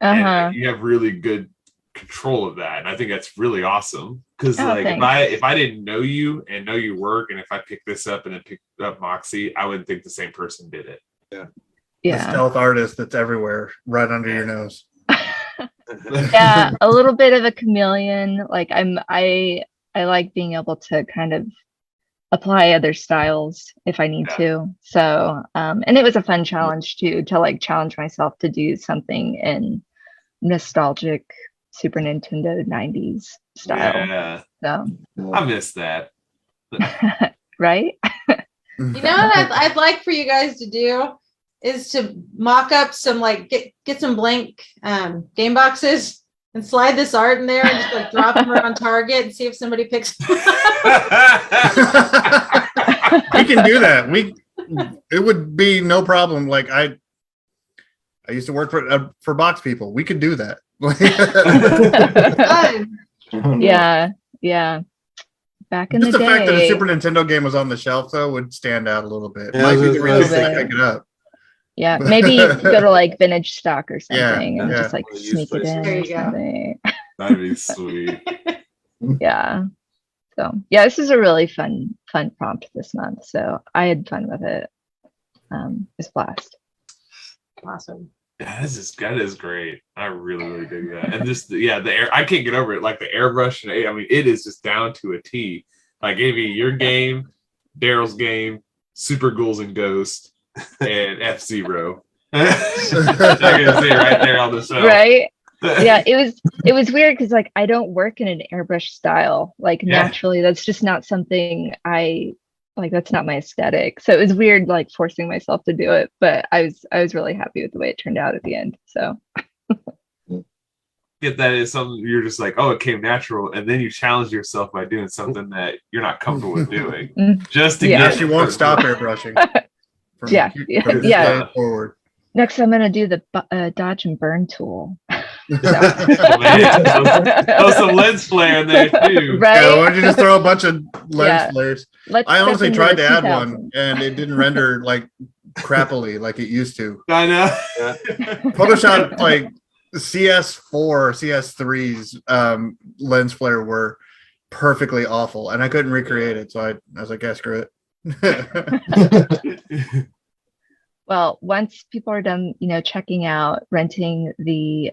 And you have really good control of that, and I think that's really awesome. Because like if I didn't know you and know your work, and if I picked this up and then picked up Moxie, I wouldn't think the same person did it. The stealth artist that's everywhere, right under your nose. Yeah, a little bit of a chameleon. Like I like being able to kind of apply other styles if I need to. So and it was a fun challenge too, to like challenge myself to do something in nostalgic Super Nintendo 90s style. Yeah. So I miss that. Right? You know what I'd like for you guys to do is to mock up some like get some blank game boxes and slide this art in there and just like drop them around Target and see if somebody picks them up. We can do that. It would be no problem. Like I used to work for box people. We could do that. Yeah. Back in just the day. The fact that a Super Nintendo game was on the shelf though would stand out a little bit. Yeah, might be the reason they pick it up. Yeah, maybe go to like vintage stock or something and just like sneak it in. There or you go. something. That'd be sweet. Yeah. So yeah, this is a really fun prompt this month. So I had fun with it. It's a blast. Awesome. Yeah, that is great. I really dig that. And just the air, I can't get over it. Like the airbrush, and I mean, it is just down to a T. Like maybe your game, Daryl's game, Super Ghouls and Ghost, and F-Zero. I can see right there on the show. Right. Yeah, it was weird because like I don't work in an airbrush style. Like naturally, that's just not something I like. That's not my aesthetic. So it was weird, like forcing myself to do it. But I was really happy with the way it turned out at the end. So Get that is something you're just like, oh, it came natural, and then you challenge yourself by doing something that you're not comfortable with doing, just to get. She won't stop airbrushing. Yeah. Forward. Next, I'm gonna do the dodge and burn tool. Throw some lens flare in there too. Right? Yeah, why don't you just throw a bunch of lens flares? I honestly tried to add 2000. one, and it didn't render like crappily like it used to. I know. Yeah. Photoshop like CS4, CS3's lens flare were perfectly awful, and I couldn't recreate it, so I was like, yeah, screw it. Well, once people are done, checking out, renting the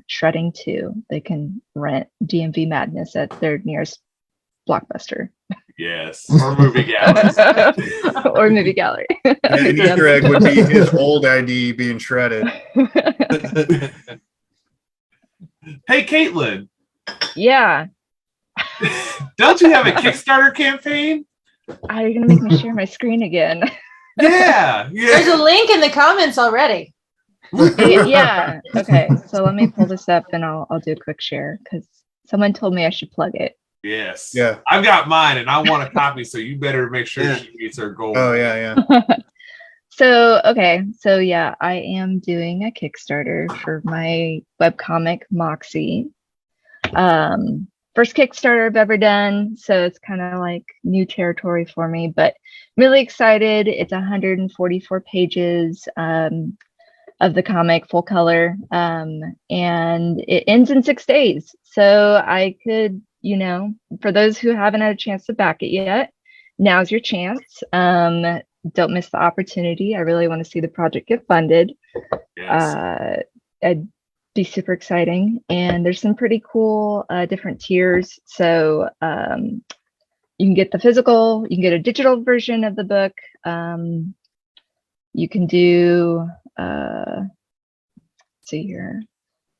shredding 2, they can rent DMV Madness at their nearest Blockbuster. Yes, or movie galleries. Or movie gallery. An Easter egg would be his old ID being shredded. Hey, Caitlin. Yeah. Don't you have a Kickstarter campaign? Oh, you're gonna make me share my screen again. Yeah. There's a link in the comments already. Yeah. Okay. So let me pull this up and I'll do a quick share because someone told me I should plug it. Yes. Yeah. I've got mine and I want a copy, so you better make sure she meets her goal. Oh yeah. So yeah, I am doing a Kickstarter for my webcomic Moxie. First Kickstarter I've ever done, so it's kind of like new territory for me, but I'm really excited. It's 144 pages of the comic, full color, and it ends in 6 days. So I could, for those who haven't had a chance to back it yet, now's your chance. Don't miss the opportunity. I really want to see the project get funded. Yes. It'd be super exciting. And there's some pretty cool different tiers. So you can get the physical, you can get a digital version of the book. You can do, let's see here.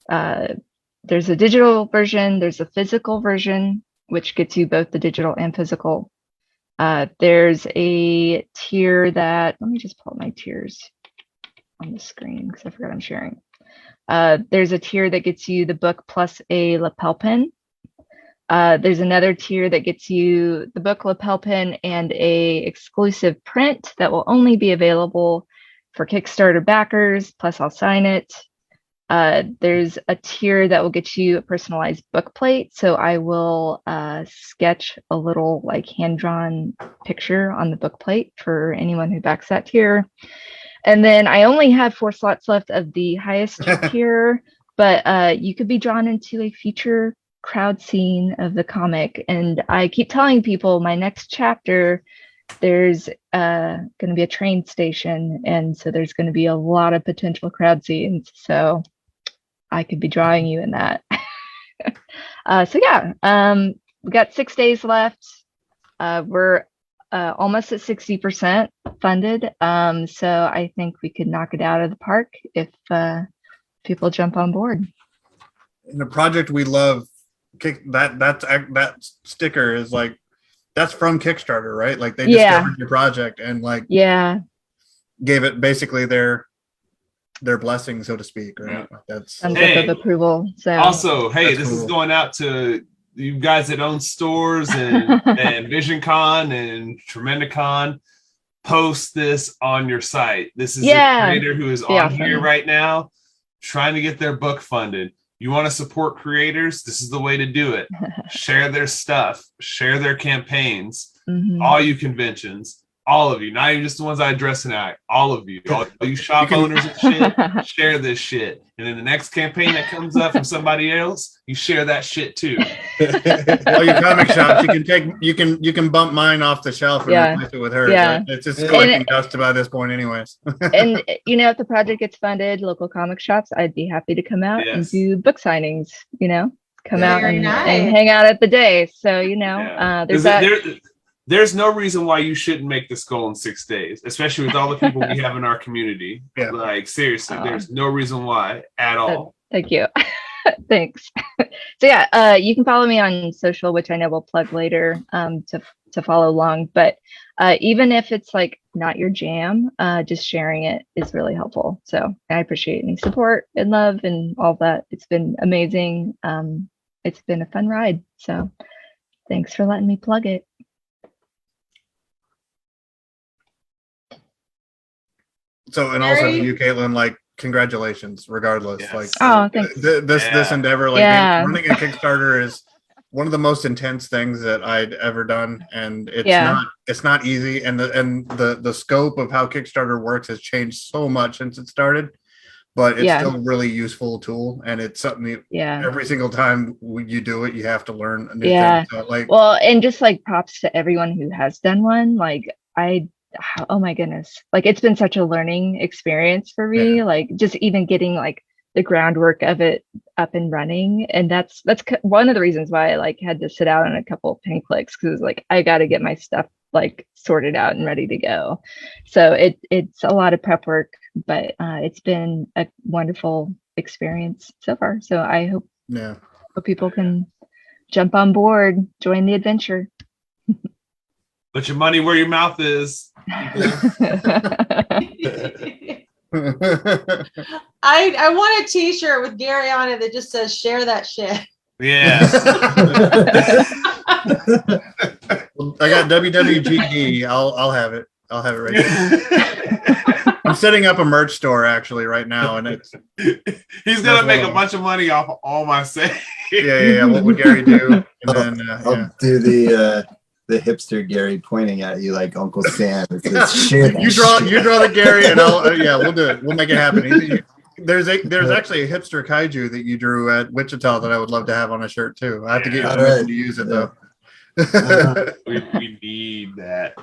There's a digital version, there's a physical version, which gets you both the digital and physical. There's a tier that, let me just pull up my tiers on the screen because I forgot I'm sharing. There's a tier that gets you the book plus a lapel pin. There's another tier that gets you the book, lapel pin, and a exclusive print that will only be available for Kickstarter backers, plus I'll sign it. There's a tier that will get you a personalized book plate. So I will sketch a little like hand-drawn picture on the book plate for anyone who backs that tier. And then I only have 4 slots left of the highest tier, but you could be drawn into a future crowd scene of the comic. And I keep telling people my next chapter, there's going to be a train station. And so there's going to be a lot of potential crowd scenes. So I could be drawing you in that. So yeah, we got 6 days left. We're almost at 60% funded. So I think we could knock it out of the park if people jump on board. In a project we love, that sticker is like, that's from Kickstarter, right? Like they discovered your project and like gave it basically their blessing, so to speak, right? That's thumbs up of approval. So also, hey, That's this cool. is going out to you guys that own stores and VisionCon and Tremendicon. Post this on your site. This is a creator who is on here right now trying to get their book funded. You want to support creators? This is the way to do it. Share their stuff, share their campaigns, all you conventions, all of you, not even just the ones I address tonight, all of you, all you shop owners and shit, share this shit. And then the next campaign that comes up from somebody else, you share that shit too. all your comic shops, you can bump mine off the shelf and replace it with hers. Yeah. Right? It's just collecting dust by this point anyways. And if the project gets funded, local comic shops, I'd be happy to come out and do book signings, come out and hang out at the day. So, there's no reason why you shouldn't make this goal in 6 days, especially with all the people we have in our community. Yeah. Like seriously, there's no reason why at all. Thank you. Thanks. So yeah, you can follow me on social, which I know we'll plug later to follow along. But even if it's like not your jam, just sharing it is really helpful. So I appreciate any support and love and all that. It's been amazing. It's been a fun ride. So thanks for letting me plug it. So, and also to you, Caitlin, like, congratulations, regardless. Yes. Like, oh, thanks. this endeavor, like, running a Kickstarter one of the most intense things that I'd ever done, and it's not easy. And the scope of how Kickstarter works has changed so much since it started, but it's still a really useful tool, and it's something that every single time you do it, you have to learn a new thing. So, well, and just like props to everyone who has done one. Like oh my goodness, like it's been such a learning experience for me. Like just even getting like the groundwork of it up and running, and that's one of the reasons why I like had to sit out on a couple of pin clicks, because like I got to get my stuff like sorted out and ready to go. So it's a lot of prep work, but it's been a wonderful experience so far. So I hope people can jump on board, join the adventure. Put your money where your mouth is. I want a t-shirt with Gary on it that just says share that shit. Yeah. I got WWGD. I'll have it. I'll have it right here. I'm setting up a merch store actually right now, and he's gonna make a bunch of money off of all my sales. Yeah. What would Gary do? And then I'll do the hipster Gary pointing at you like Uncle Sam. It says, share that you draw the Gary, and I'll we'll do it. We'll make it happen. There's actually a hipster kaiju that you drew at Wichita that I would love to have on a shirt too. I have to get you permission to use it though. We need that.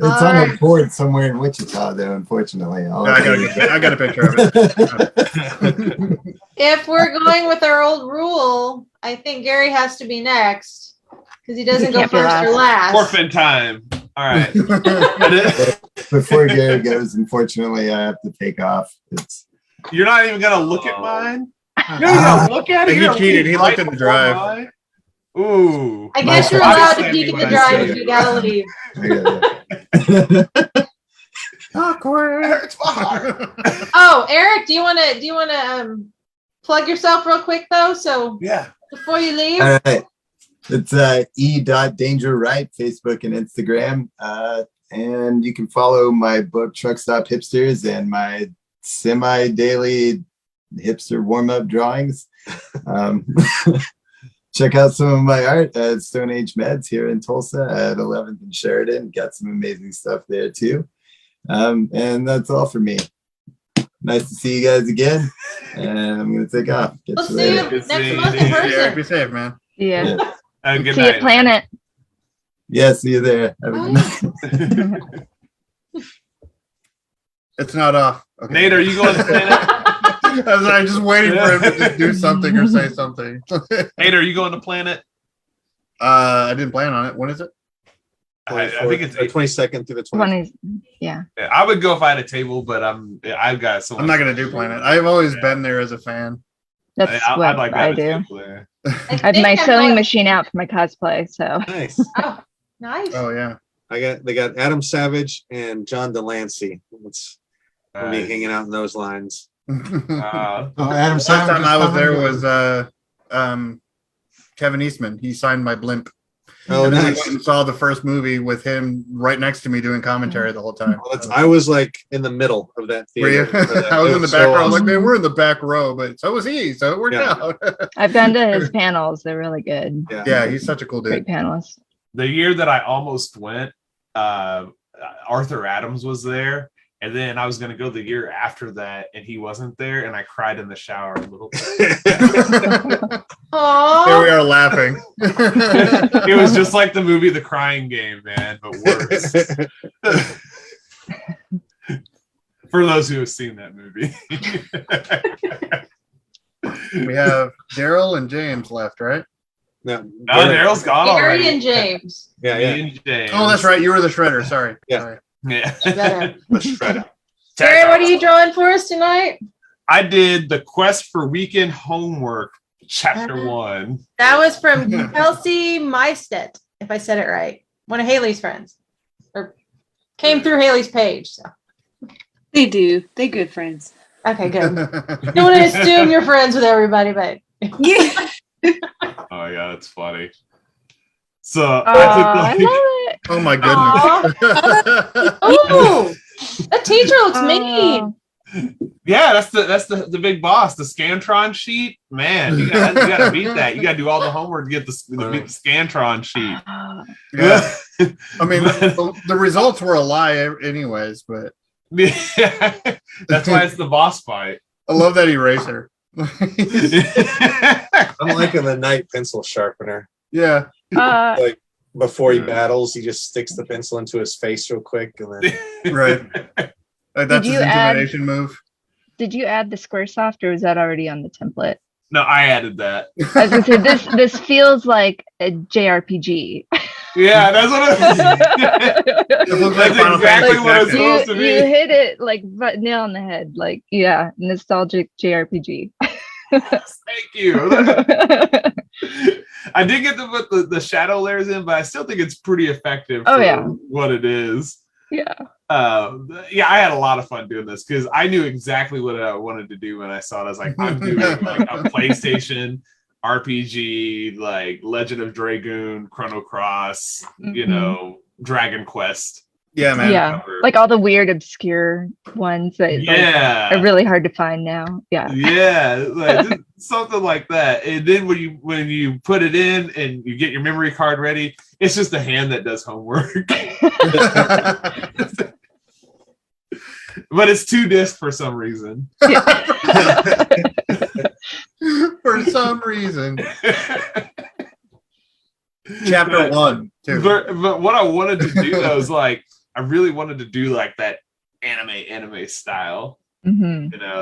It's on a board somewhere in Wichita though, unfortunately. I got a picture of it. If we're going with our old rule, I think Gary has to be next because he doesn't go first or last. Forfeit time. All right. Before Gary goes, unfortunately, I have to take off. You're not even gonna look at mine. You're gonna look at it. He cheated. He looked at the drive. Ooh. I guess you're allowed to peek in the drive if you gotta leave. Awkward. Hurts my heart. Oh, Eric, do you wanna plug yourself real quick though? So before you leave. All right. It's e.dangerright, Facebook and Instagram. And you can follow my book Truck Stop Hipsters and my semi-daily hipster warm-up drawings. Check out some of my art at Stone Age Meds here in Tulsa at 11th and Sheridan. Got some amazing stuff there too. And that's all for me. Nice to see you guys again. And I'm going to take off. We'll see you next month in person. Be safe, man. Yeah. Good see night. you at Planet. Yeah, see you there. Have a good night. It's not off. Okay. Nate, are you going to Planet? I'm just waiting for him to just do something or say something. Nate, are you going to Planet? I didn't plan on it. When is it? I think it's the 22nd through the 20th. Yeah. I would go if I had a table, but I've got so much. I'm not going to do Planet. I've always been there as a fan. That's what like I do. I have my sewing machine out for my cosplay. So Nice. Oh, nice. Oh yeah. They got Adam Savage and John Delancey. Let's be hanging out in those lines. Adam Savage. Last time I was there was Kevin Eastman. He signed my blimp. Oh, and then we nice. went and saw the first movie with him right next to me doing commentary the whole time. Well, I was like in the middle of that Were you? theater. I was in the back row. I'm like, man, we're in the back row, but so was he. So it worked out. I've gone to his panels. They're really good. Yeah, he's such a cool dude. Great panelist. The year that I almost went, Arthur Adams was there. And then I was going to go the year after that, and he wasn't there, and I cried in the shower a little bit. Aww. Here we are laughing. It was just like the movie The Crying Game, man, but worse. For those who have seen that movie. We have Daryl and James left, right? No, Daryl's gone Gary already. and James. Me and James. Oh, that's right. You were the shredder. Sorry. Yeah. Sorry. Yeah. the shredder. Gary, what are you drawing for us tonight? I did the Quest for Weekend Homework, Chapter 1. That was from Kelsey Meistet, if I said it right. One of Haley's friends. Or came through Haley's page. So. They do. They good friends. Okay, good. Don't want to assume you're friends with everybody, but Yeah. Oh, yeah, that's funny. So I love it. Oh my goodness. Ooh, that teacher looks mean. Yeah, that's the big boss, the Scantron sheet. Man, you gotta beat that. You gotta do all the homework to get beat the Scantron sheet. Yeah. I mean, the results were a lie anyways, but yeah, that's why it's the boss fight. I love that eraser. I'm liking the night pencil sharpener. Yeah. Like before he battles, he just sticks the pencil into his face real quick, and then Right. Like, that's his intimidation move. Did you add the Squaresoft, or was that already on the template? No, I added that. I was gonna say this feels like a JRPG. Yeah, that's what It looks like that's exactly what it's supposed to You be. hit it like nail on the head. Like, yeah, nostalgic JRPG. Thank you. I did get to put the shadow layers in, but I still think it's pretty effective for what it is. Yeah. Yeah, I had a lot of fun doing this because I knew exactly what I wanted to do when I saw it. I was like, I'm doing like a PlayStation RPG, like Legend of Dragoon, Chrono Cross, you know, Dragon Quest. Yeah, man. Yeah, like all the weird, obscure ones that are really hard to find now. Yeah. Yeah, like something like that. And then when you put it in and you get your memory card ready, it's just a hand that does homework. But it's 2 discs for some reason. For some reason. Chapter 1, too. But what I wanted to do though is like I really wanted to do like that anime style. Mm-hmm. You know,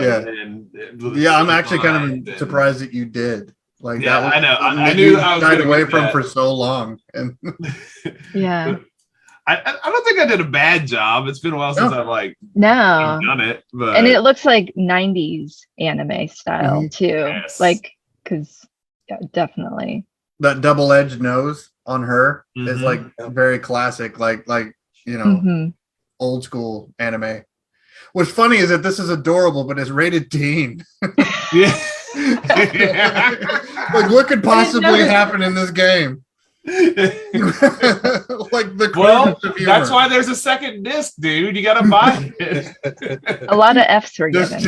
yeah, I'm actually kind of surprised that you did. Like yeah, that was, I know. I knew I was died away from that. for so long. And yeah. I don't think I did a bad job. It's been a while since I've like done it. But and it looks like 90s anime style too. Yes. Like, because definitely. That double-edged nose on her is like very classic, like you know, old school anime. What's funny is that this is adorable, but it's rated teen. Yeah. Like, what could possibly happen in this game? Like that's why there's a second disc, dude. You gotta buy it. A lot of F's were given.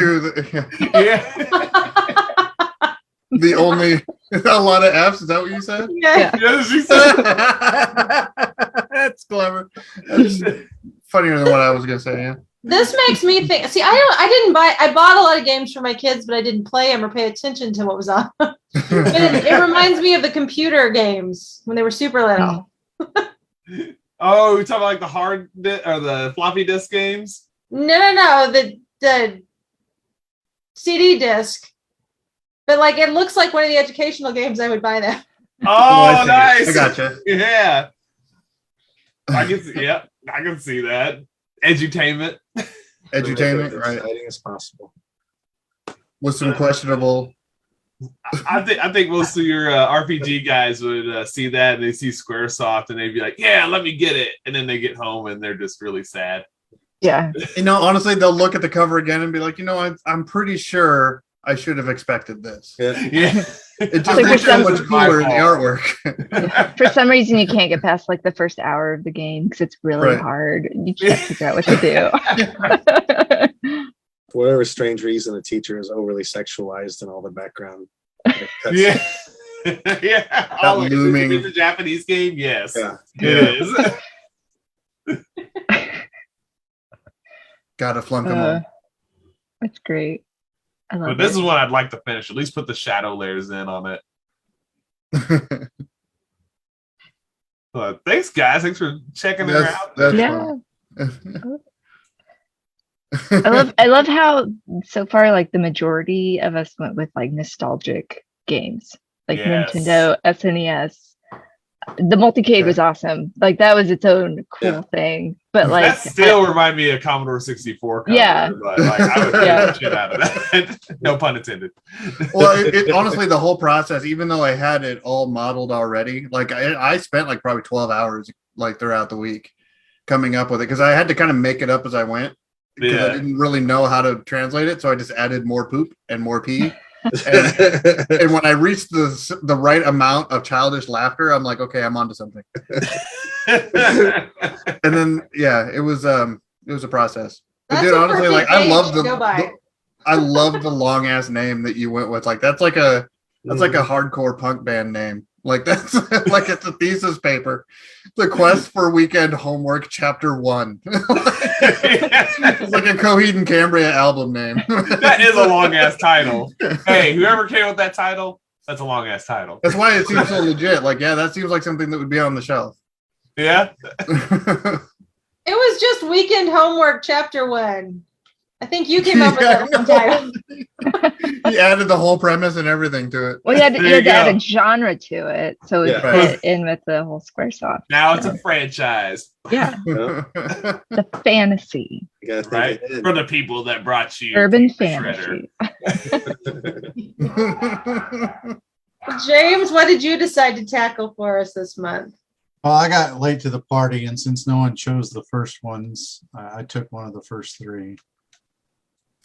Yeah. The only a lot of F's. Is that what you said? Yeah. Yes, she said. That's clever. That's funnier than what I was gonna say. Yeah. This makes me think. See, I bought a lot of games for my kids, but I didn't play them or pay attention to what was on. It reminds me of the computer games when they were super little. Oh, you're talking about like the hard or the floppy disk games? No, the CD disc. But like it looks like one of the educational games. I would buy that. Oh, nice! I gotcha. Yeah, I can see that. Edutainment, right? Exciting as possible. With some questionable. I think most of your RPG guys would see that and they see Squaresoft and they'd be like, "Yeah, let me get it," and then they get home and they're just really sad. Yeah, you know, honestly, they'll look at the cover again and be like, "You know, I'm pretty sure I should have expected this." Yeah. It just looks so much cooler in the artwork. For some reason, you can't get past like the first hour of the game because it's really hard. You can't figure out what to do. For whatever strange reason, the teacher is overly sexualized in all the background. Yeah. Yeah. Oh, is it in the Japanese game? Yes. Yeah. It is. Gotta flunk them all. That's great. But this is what I'd like to finish. At least put the shadow layers in on it. But thanks, guys. Thanks for checking it out. Yeah. I love how so far like the majority of us went with like nostalgic games, like Nintendo, SNES. The Multicade was awesome. Like that was its own cool thing. But like that still remind me of Commodore 64 cover, yeah. But like I would play the shit out of that. No pun intended. Well, it honestly, the whole process, even though I had it all modeled already, like I spent like probably 12 hours like throughout the week coming up with it because I had to kind of make it up as I went because I didn't really know how to translate it. So I just added more poop and more pee. And when I reached the right amount of childish laughter, I'm like, okay, I'm onto something. And then it was a process. That's dude, a honestly, like perfect I love age to go by. I love the long ass name that you went with. Like that's like a hardcore punk band name. Like that's like it's a thesis paper. The Quest for Weekend Homework Chapter 1. It's like a Coheed and Cambria album name. That is a long ass title. Hey, whoever came up with that title, that's a long ass title. That's why it seems so legit. Like, yeah, that seems like something that would be on the shelf. Yeah. It was just Weekend Homework Chapter 1. I think you came up with that title. He added the whole premise and everything to it. Well, you had There to you add go. a genre to it, so it Yeah. fit in with the whole Squaresoft. Now it's a franchise. Yeah, Yeah. the fantasy, You gotta think Right? ahead. For the people that brought you urban Shredder. fantasy. James, what did you decide to tackle for us this month? Well, I got late to the party, and since no one chose the first ones, I took one of the first three.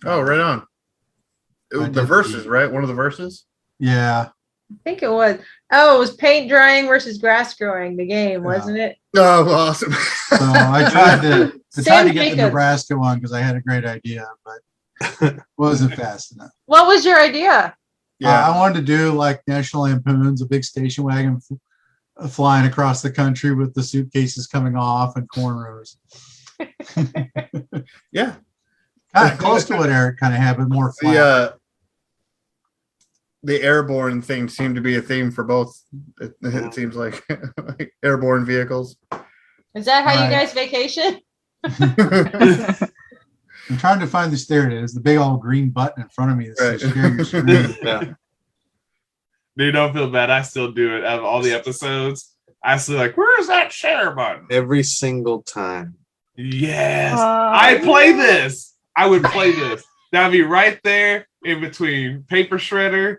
Oh, right on. I The did verses, the- right? One of the verses? Yeah, I think it was. Oh, it was paint drying versus grass growing, the game, wasn't it? Oh, awesome. so I tried to Sam get the Jacobs. Nebraska one because I had a great idea, but wasn't fast enough. What was your idea? Yeah. I wanted to do like National Lampoon's, a big station wagon flying across the country with the suitcases coming off and cornrows. Yeah. Kind of close to what Eric kind of had, but more flat. The airborne thing seemed to be a theme for both. It seems like, like airborne vehicles. Is that how you Right. guys vacation? I'm trying to find this. There it is, the big old green button in front of me that says Right. share your screen. Yeah. Dude, don't feel bad. I still do it. Out of all the episodes, I still like, where's that share button? Every single time. Yes. I play this. I would play this. That'd be right there in between Paper Shredder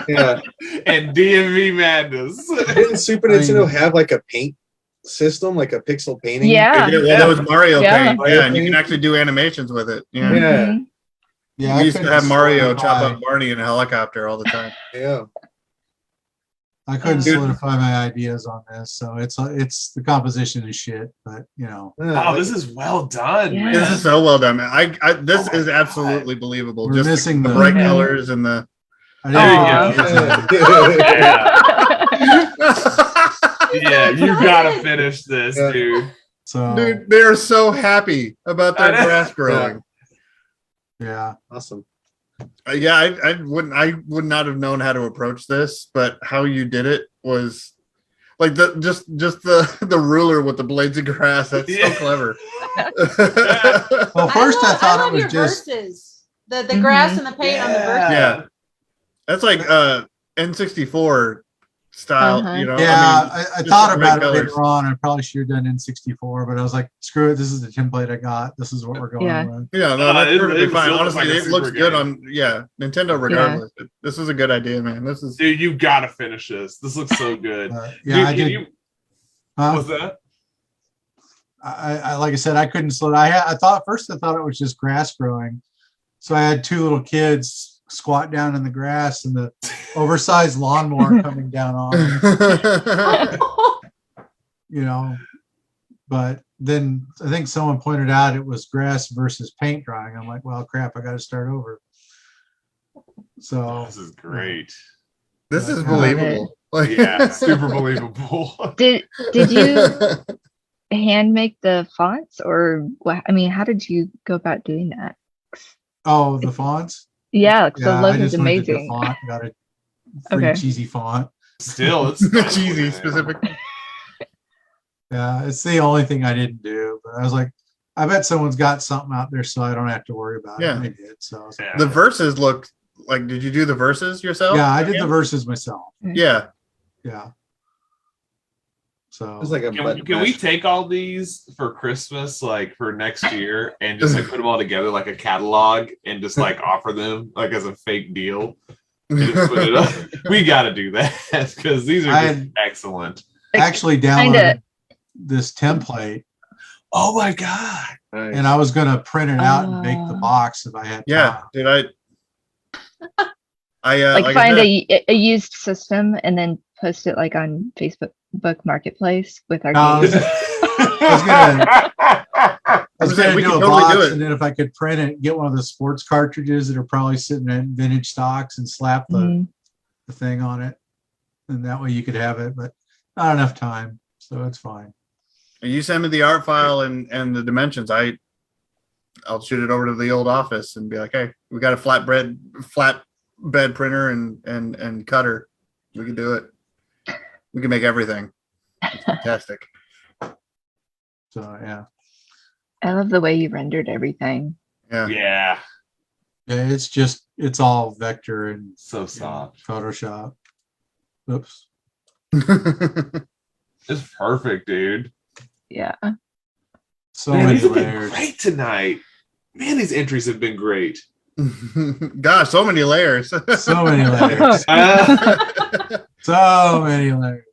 Yeah. and DMV Madness. Didn't Super Nintendo have like a paint system, like a pixel painting? Yeah. That was Mario Yeah. Paint. Yeah, and you can actually do animations with it. Yeah. Yeah. Mhm. Yeah, We I used to couldn't have Mario solidify- chop up Barney in a helicopter all the time. Yeah. I couldn't Dude. solidify my ideas on this, so it's the composition is shit, but you know, Oh, this is well done, Yeah. man. This is so well done, man. This Oh my is God. absolutely believable. We're Just missing the the- bright Yeah. colors and the. I Yeah, you gotta finish this, Yeah. dude. So Dude, they are so happy about their I know. grass growing. yeah, Awesome. Yeah, I would not have known how to approach this, but how you did it was like just the ruler with the blades of grass. That's Yeah. so clever. well, first I thought love it was your just verses. The grass and the paint on the verses. Yeah. That's like N64 style, Uh-huh. you know. yeah. I mean, I just thought the about bright it colors. later on. I probably should have done N64, but I was like, screw it. This is the template I got. This is what we're going Yeah. with. Yeah, no, that's it perfectly feels fine. like Honestly, a it looks super good game. on Nintendo regardless. This is a good idea, man. This is Dude, you gotta finish this. This looks so good. Yeah, Dude, I can did. you- Huh? what's that? I like I said, I couldn't slow. I thought first I thought it was just grass growing, so I had two little kids squat down in the grass and the oversized lawnmower coming down on them, you know. But then I think someone pointed out it was grass versus paint drying. I'm like, well, crap, I got to start over. So This is great. this is Yeah. believable. Like, Yeah, super believable. Did you hand make the fonts, or what? I mean, how did you go about doing that? oh, the fonts. Yeah, 'cause the I logo's just went to the amazing. font, got a free Okay. cheesy font. Still, it's cheesy specific. Yeah, it's the only thing I didn't do. But I was like, I bet someone's got something out there, so I don't have to worry about Yeah. it. And they did. So I was like, Yeah. The verses look like. Did you do the verses yourself? yeah, I did the verses myself. Yeah. Yeah. So It was like a button Can we mash. take all these for Christmas, like for next year, and just like put them all together like a catalog and just like offer them like as a fake deal? And just put it up? We got to do that because these are just excellent. I actually downloaded this template Oh my god! Nice. and I was going to print it out and make the box if I had Yeah. time. Did I? Like I find said- a used system and then post it like on Facebook Marketplace with our No, games. I was gonna We do could a totally box, do it. and then if I could print it, get one of the sports cartridges that are probably sitting in vintage stocks, and slap the thing on it, and that way you could have it. But not enough time, so it's fine. You send me the art file and the dimensions. I'll shoot it over to the old office and be like, hey, we got a flat bed printer and cutter. We can do it. We can make everything. It's fantastic. So yeah. I love the way you rendered everything. Yeah. It's all vector and So soft. Photoshop. Oops. It's perfect, dude. Yeah. So Man, many these have been layers. great tonight. Man, these entries have been great. Gosh, so many layers. So many layers. So many layers.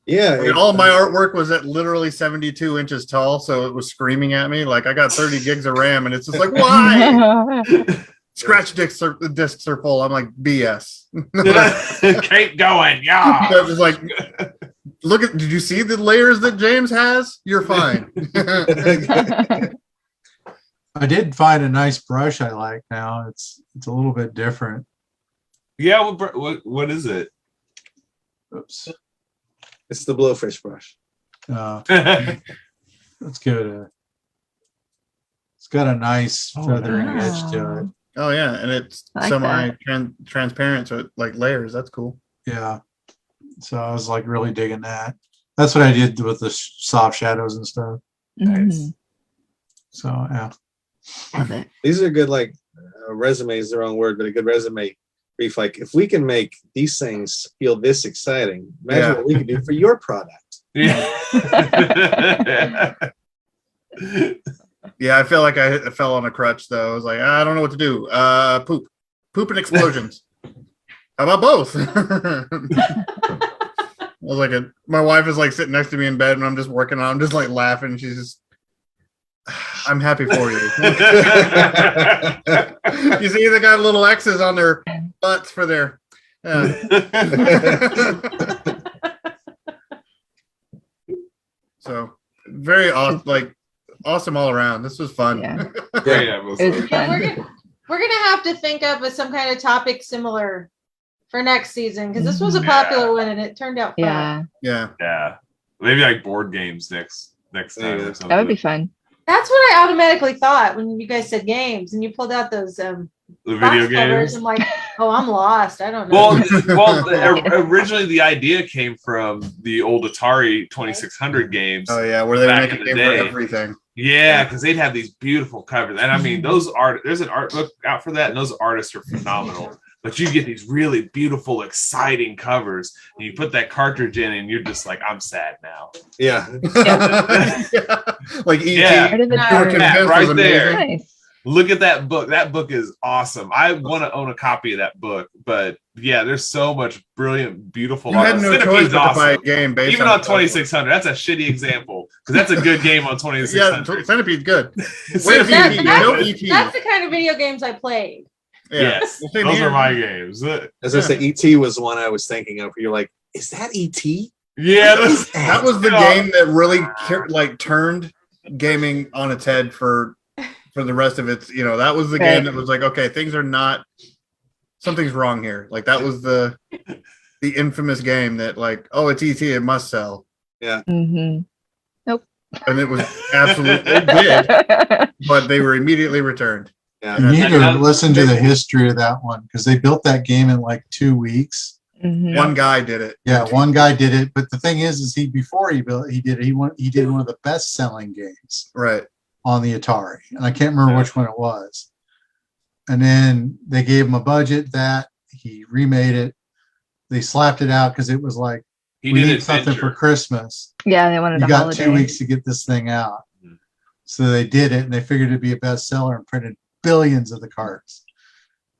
Yeah. All my artwork was at literally 72 inches tall, so it was screaming at me like I got 30 gigs of RAM, and it's just like, why? Scratch discs are full. I'm like, BS. Keep going, yeah. It was like, did you see the layers that James has? You're fine. I did find a nice brush I like now. It's a little bit different. Yeah, what is it? Oops. It's the blowfish brush. Let's give it a. It's got a nice feathering edge to it. Oh yeah, and it's I like transparent, so it like layers. That's cool. Yeah. So I was like really digging that. That's what I did with the soft shadows and stuff. Mhm. So yeah. Love it. These are good, like resume is the wrong word, but a good resume brief. Like if we can make these things feel this exciting, imagine what we can do for your product. Yeah. Yeah, I feel like I fell on a crutch though. I was like, I don't know what to do. Poop and explosions. How about both? I was like, my wife is like sitting next to me in bed, and I'm just working on. I'm just like laughing. She's just, I'm happy for you. You see, they got little X's on their butts for their. So very awesome, like awesome all around. This was fun. Yeah. Great It was episode. fun. We're gonna have to think of some kind of topic similar for next season, because this was a popular one and it turned out fun. Yeah. Yeah. Yeah. Maybe like board games next time or something. That would be fun. That's what I automatically thought when you guys said games and you pulled out those The box video covers. games. I'm like, oh, I'm lost. I don't know. Originally the idea came from the old Atari 2600 games. Oh yeah, where they Back make in a the game day. for everything. Yeah, because they'd have these beautiful covers, and I mean, there's an art book out for that, and those artists are phenomenal. But you get these really beautiful, exciting covers, and you put that cartridge in, and you're just like, I'm sad now. Yeah. Yeah. Like E.T. Yeah. Part of the You were dark. convinced Yeah, right was there. amazing. Nice. Look at that book. That book is awesome. I want to own a copy of that book, but yeah, there's so much brilliant, beautiful You art. had no Centipede's choice but to buy a awesome. game based Even on 2600, that's a shitty example because that's a good game on Yeah, 2600. Centipede's good. Wait a Centipede few is no good. E.T. That's the kind of video games I played. Yeah. Yes, Well, those same here. are my games. As I said, ET was the one I was thinking of. You're like, is that ET? Yeah, that's, That was the game that really like turned gaming on its head for the rest of its. That was the game that was like, okay, something's wrong here. Like that was the infamous game that like, oh, it's ET, it must sell, Mm-hmm. and it was absolutely it did, but they were immediately returned. Yeah. You need to And- listen to the history of that one because they built that game in like 2 weeks. Mm-hmm. One guy did it. Yeah, one guy did it, but the thing is before he built, he did one of the best-selling games Right. on the Atari, and I can't remember which one it was. And then they gave him a budget that he remade it. They slapped it out because it was like he we did need something Adventure. for Christmas. Yeah, they wanted You a got holiday. 2 weeks to get this thing out. Mhm. So they did it, and they figured it'd be a bestseller and printed billions of the cards.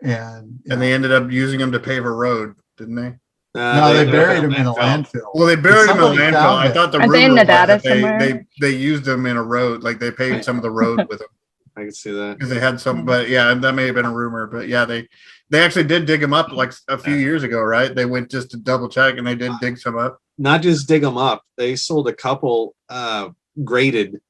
And And they ended up using them to pave a road, didn't they? no, they they- buried him in a landfill. landfill. Well, they buried them in a Somebody landfill. found I it. thought the Aren't they in rumor was Nevada that somewhere? they used them in a road, like they paved some of the road with them I can see that. because they had some. But yeah, that may have been a rumor. But yeah, they actually did dig them up like a few years ago, right? They went just to double check, and they did dig some up. Not just dig them up. They sold a couple graded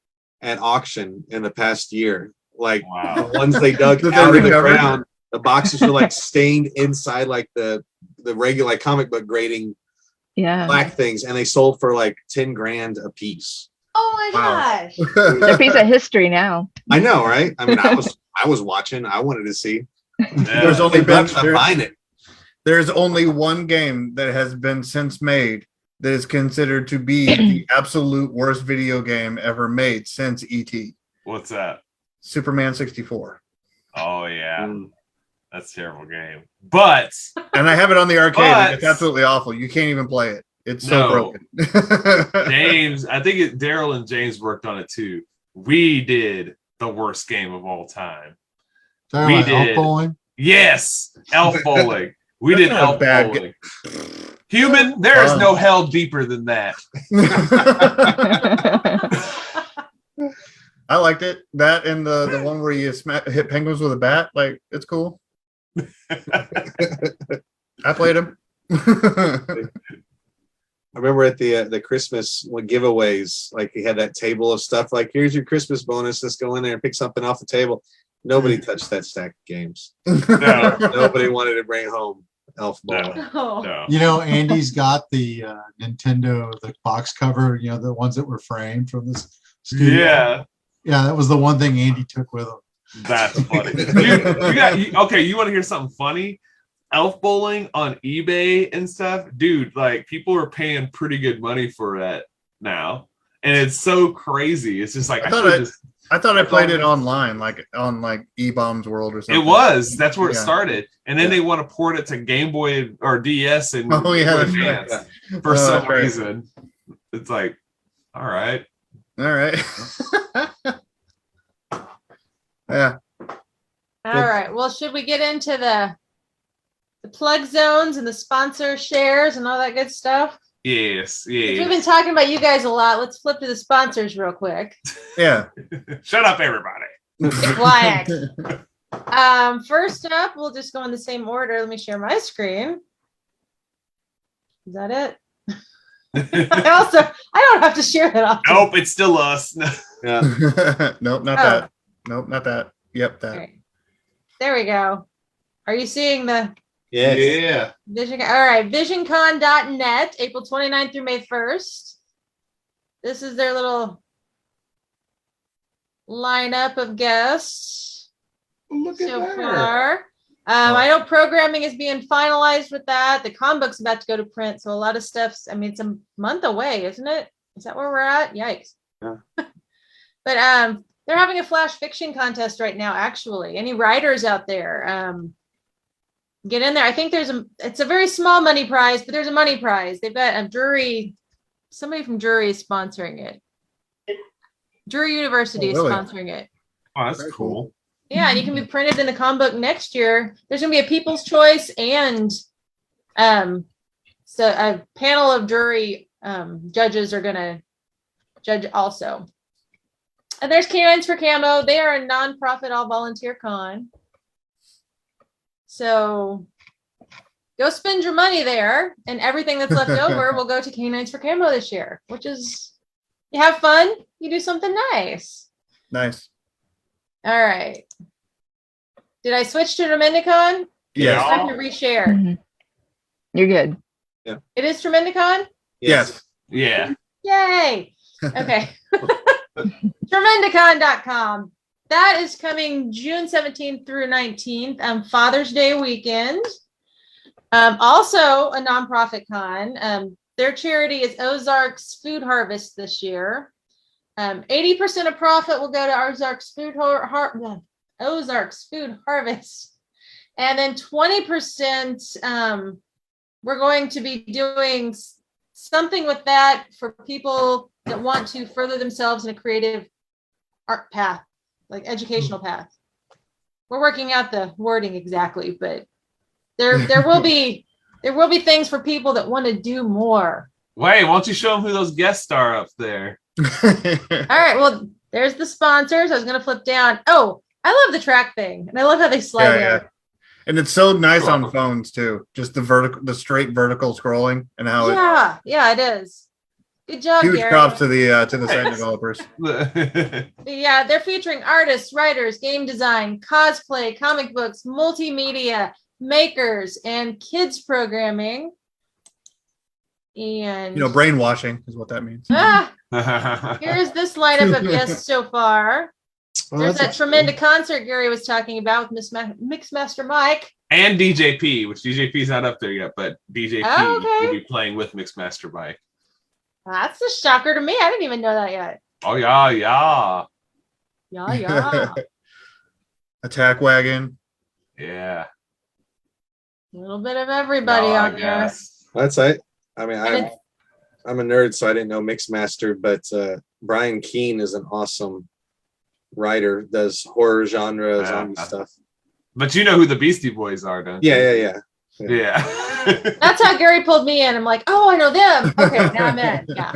at auction in the past year. Like Wow. the ones they dug Did they out of the recover? ground, the boxes were like stained inside like the regular like comic book grading Yeah. black things, and they sold for like 10 grand a piece. Oh my Wow. gosh. They're a piece of history now. I know, right? I mean, I was watching. I wanted to see. There's only $10 been to find it. there's only one game that has been since made that is considered to be the absolute worst video game ever made since E.T. What's that? Superman 64. Oh yeah, that's a terrible game. But And I have it on the arcade. But- And it's absolutely awful. You can't even play it. It's so No. broken. James, I think Daryl and James worked on it too. We did the worst game of all time. Sorry, We about elf did. bowling. Yes, elf bowling. We That's did not a elf bad bowling. Human, there is Fun. no hell deeper than that. I liked it. That and the one where you hit penguins with a bat. Like, it's cool. I played them. I remember at the Christmas giveaways, like he had that table of stuff. Like, here's your Christmas bonus. Let's go in there and pick something off the table. Nobody touched that stack of games. No, Nobody wanted to bring home Elf Ball. no, Oh. no. You know, Andy's got the Nintendo, the box cover, you know, the ones that were framed from this studio. Yeah, Yeah, that was the one thing Andy took with him. that's funny. Okay, you want to hear something funny? Elf bowling on eBay and stuff, dude. Like, people are paying pretty good money for that now, and it's so crazy. It's just like I thought I played it online, like on like E-Bombs World or something. It was. That's where it Yeah. started, and then they want to port it to Game Boy or DS and Oh, yeah, Game Boy that's right. Advance for Oh, some that's right. reason. It's like, all right. All right. Yeah. All right. Well, should we get into the plug zones and the sponsor shares and all that good stuff? Yes, We've been yes. talking about you guys a lot. Let's flip to the sponsors real quick. Yeah. Shut up, everybody. Quiet. First up, we'll just go in the same order. Let me share my screen. Is that it? I don't have to share that often. Nope, it's still us. Yeah. Nope, not Oh. that. Nope, not that. Yep, that. Okay. There we go. Are you seeing the Yes. Yeah. Vision? All right, visioncon.net, April 29th through May 1st. This is their little lineup of guests Look so far. I know programming is being finalized with that. The comic book's about to go to print, so a lot of stuff's, I mean, it's a month away, isn't it? Is that where we're at? Yikes. Yeah. But they're having a flash fiction contest right now, actually. Any writers out there? Get in there. I think it's a very small money prize, but there's a money prize. They've got a Drury, somebody from Drury is sponsoring it. Drury University Oh, really? is sponsoring it. Oh, that's Very cool. Yeah, and you can be printed in the comic book next year. There's gonna be a People's Choice and so a panel of jury judges are gonna judge also. And there's Canines for Camo. They are a nonprofit all volunteer con. So go spend your money there, and everything that's left over will go to Canines for Camo this year, which is, you have fun, you do something nice. Nice. All right. Did I switch to Tremendicon? Yes. I have to reshare. Mhm. You're good. It is Tremendicon? Yes. Yeah. Yay. Okay. Tremendicon.com. That is coming June 17th through 19th, Father's Day weekend. Also a nonprofit con. Their charity is Ozarks Food Harvest this year. 80% of profit will go to Ozarks Food Harvest. And then 20%, we're going to be doing something with that for people that want to further themselves in a creative art path, like educational path. We're working out the wording exactly, but there will be things for people that want to do more. Wait, why don't you show them who those guests are up there? All right, well, there's the sponsors. I was going to flip down. Oh, I love the track thing, and I love how they slide Yeah, down. And it's so nice Cool. on phones too. Just the straight vertical scrolling and how Yeah, it is. Good job, Huge Gary. props to the site developers. Yeah, they're featuring artists, writers, game design, cosplay, comic books, multimedia, makers, and kids programming. And brainwashing is what that means. here's this lineup of guests so far. There's that tremendous concert Gary was talking about with Mixmaster Mike. And DJP, which DJP's not up there yet, but DJP will be playing with Mixmaster Mike. That's a shocker to me. I didn't even know that yet. Oh, yeah. Yeah. Attack Wagon. Yeah. A little bit of everybody on there. That's it. I mean, I'm a nerd, so I didn't know Mixmaster, but Brian Keene is an awesome writer, does horror genre, zombie stuff. But you know who the Beastie Boys are, don't you? Yeah. That's how Gary pulled me in. I'm like, oh, I know them. Okay, now I'm in. Yeah.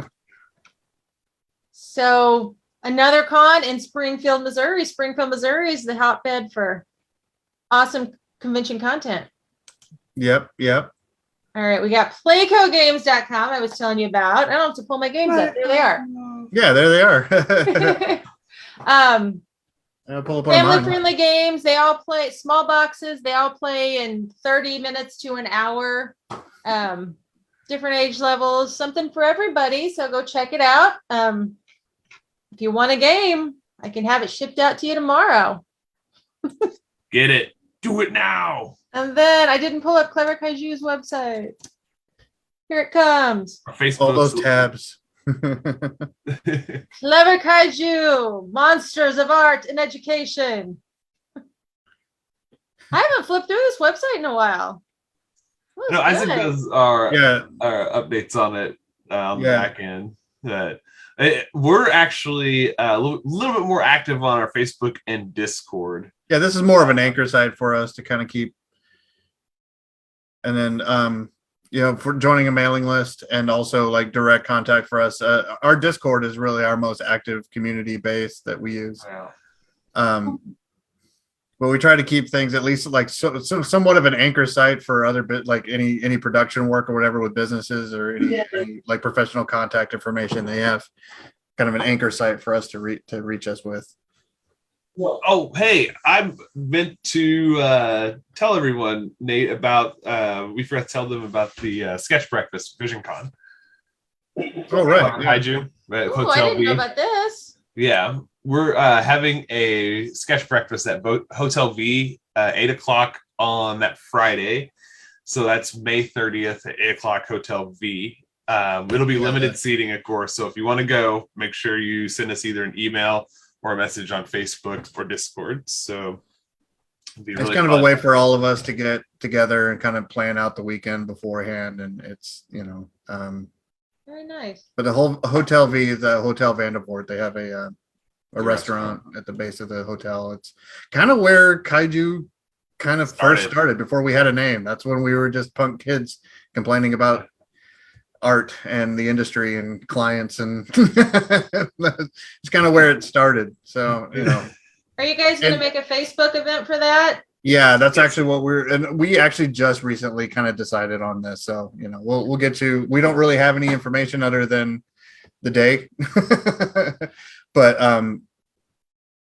So another con in Springfield, Missouri. Springfield, Missouri is the hotbed for awesome convention content. Yep. All right, we got playcogames.com I was telling you about. I don't have to pull my games up. There they are. Yeah, there they are. Family-friendly games. They all play small boxes. They all play in 30 minutes to an hour. Different age levels. Something for everybody. So go check it out. If you want a game, I can have it shipped out to you tomorrow. Get it. Do it now. And then I didn't pull up Clever Kaiju's website. Here it comes. All those tabs. Clever Kaiju, Monsters of Art and Education. I haven't flipped through this website in a while. No, Isaac does our updates on it on the back end. We're actually a little bit more active on our Facebook and Discord. Yeah, this is more of an anchor site for us to kind of keep. And then, for joining a mailing list and also like direct contact for us. Our Discord is really our most active community base that we use. Wow. But we try to keep things at least like somewhat of an anchor site for other like any production work or whatever with businesses or any like professional contact information. They have kind of an anchor site for us to reach us with. Oh, hey, I meant to tell everyone, Nate, about we forgot to tell them about the sketch breakfast Vision Con. Oh, right. Kaiju at Oh, Hotel I didn't V. know about this. Yeah, we're having a sketch breakfast at Hotel V 8:00 on that Friday. So that's May 30th at 8:00 Hotel V. It'll be limited seating, of course. So if you want to go, make sure you send us either an email or a message on Facebook or Discord. So it's really kind of a way for all of us to get together and kind of plan out the weekend beforehand. And it's, very nice. But the whole Hotel V, the Hotel Vandervoort, they have a restaurant at the base of the hotel. It's kind of where Kaiju kind of first started before we had a name. That's when we were just punk kids complaining about art and the industry and clients, and it's kind of where it started. So, Are you guys going to make a Facebook event for that? Yeah, that's actually what we actually just recently kind of decided on this. So, we'll get to, we don't really have any information other than the day, but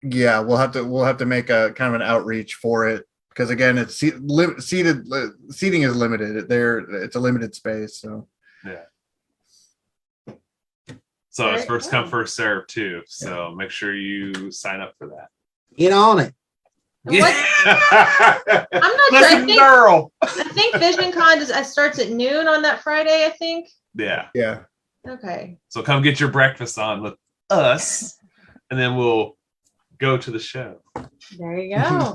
we'll have to make a kind of an outreach for it, because again, it's seating is limited there. It's a limited space. So, yeah. So it's first come, first serve too. So make sure you sign up for that. Get on it. Yeah. I'm not Listen, sure. girl. I think Vision Con starts at noon on that Friday, I think. Yeah. Okay. So come get your breakfast on with us, and then we'll go to the show. There you go.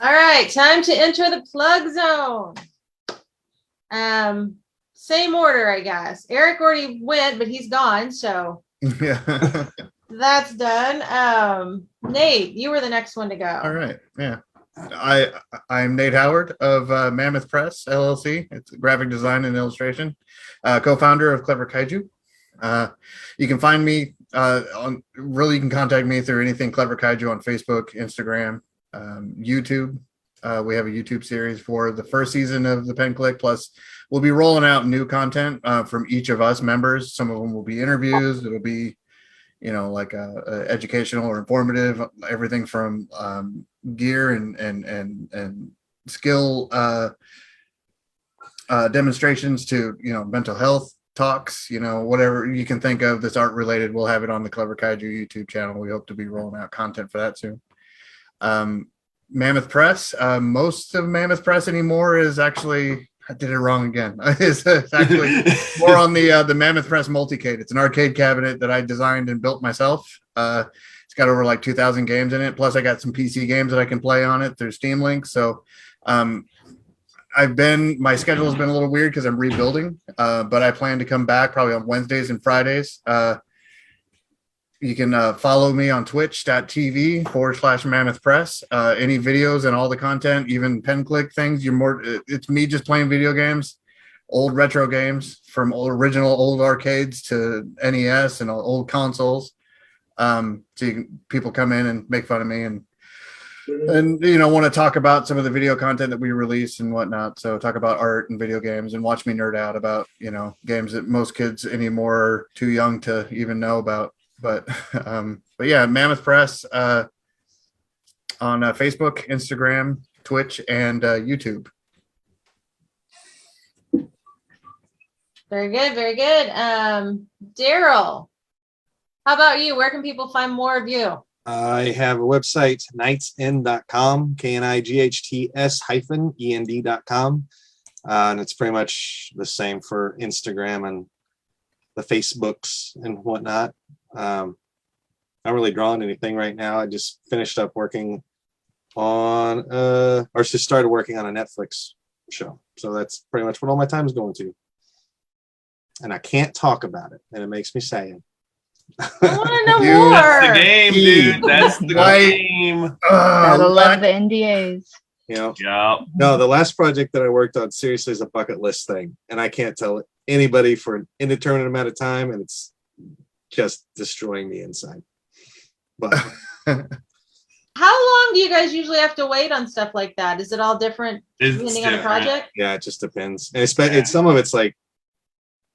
All right, time to enter the plug zone. Same order, I guess. Eric already went, but he's gone, so that's done. Nate, you were the next one to go. All right. Yeah. I'm Nate Howard of Mammoth Press, LLC. It's graphic design and illustration, co-founder of Clever Kaiju. You can find me you can contact me through anything Clever Kaiju on Facebook, Instagram, YouTube, We have a YouTube series for the first season of the Pen Clique. Plus, we'll be rolling out new content from each of us members. Some of them will be interviews. It'll be, like educational or informative. Everything from gear and skill demonstrations to mental health talks. Whatever you can think of that's art related, we'll have it on the Clever Kaiju YouTube channel. We hope to be rolling out content for that soon. Mammoth Press. Most of Mammoth Press anymore is actually, I did it wrong again. It's actually more on the Mammoth Press Multicade. It's an arcade cabinet that I designed and built myself. It's got over like 2,000 games in it. Plus, I got some PC games that I can play on it through Steam Link. So, my schedule has been a little weird because I'm rebuilding. But I plan to come back probably on Wednesdays and Fridays. You can follow me on twitch.tv/Mammoth Press. Any videos and all the content, even Pen Clique things, it's me just playing video games, old retro games from original old arcades to NES and old consoles. People come in and make fun of me and want to talk about some of the video content that we release and whatnot. So talk about art and video games and watch me nerd out about, games that most kids anymore are too young to even know about. But yeah, Mammoth Press on Facebook, Instagram, Twitch, and YouTube. Very good, very good. Daryl, how about you? Where can people find more of you? I have a website, knightsend.com, KNIGHTS-END.com. And it's pretty much the same for Instagram and the Facebooks and whatnot. Not really drawing anything right now. I just finished up working on or just started working on a Netflix show. So that's pretty much what all my time is going to. And I can't talk about it, and it makes me sad. I want to know more. That's the game, dude. That's the game. Gotta love the NDAs. Yeah. No, the last project that I worked on seriously is a bucket list thing, and I can't tell anybody for an indeterminate amount of time, and it's just destroying me inside. But how long do you guys usually have to wait on stuff like that? Is it all different depending on the project? Yeah, it just depends. And it's some of it's like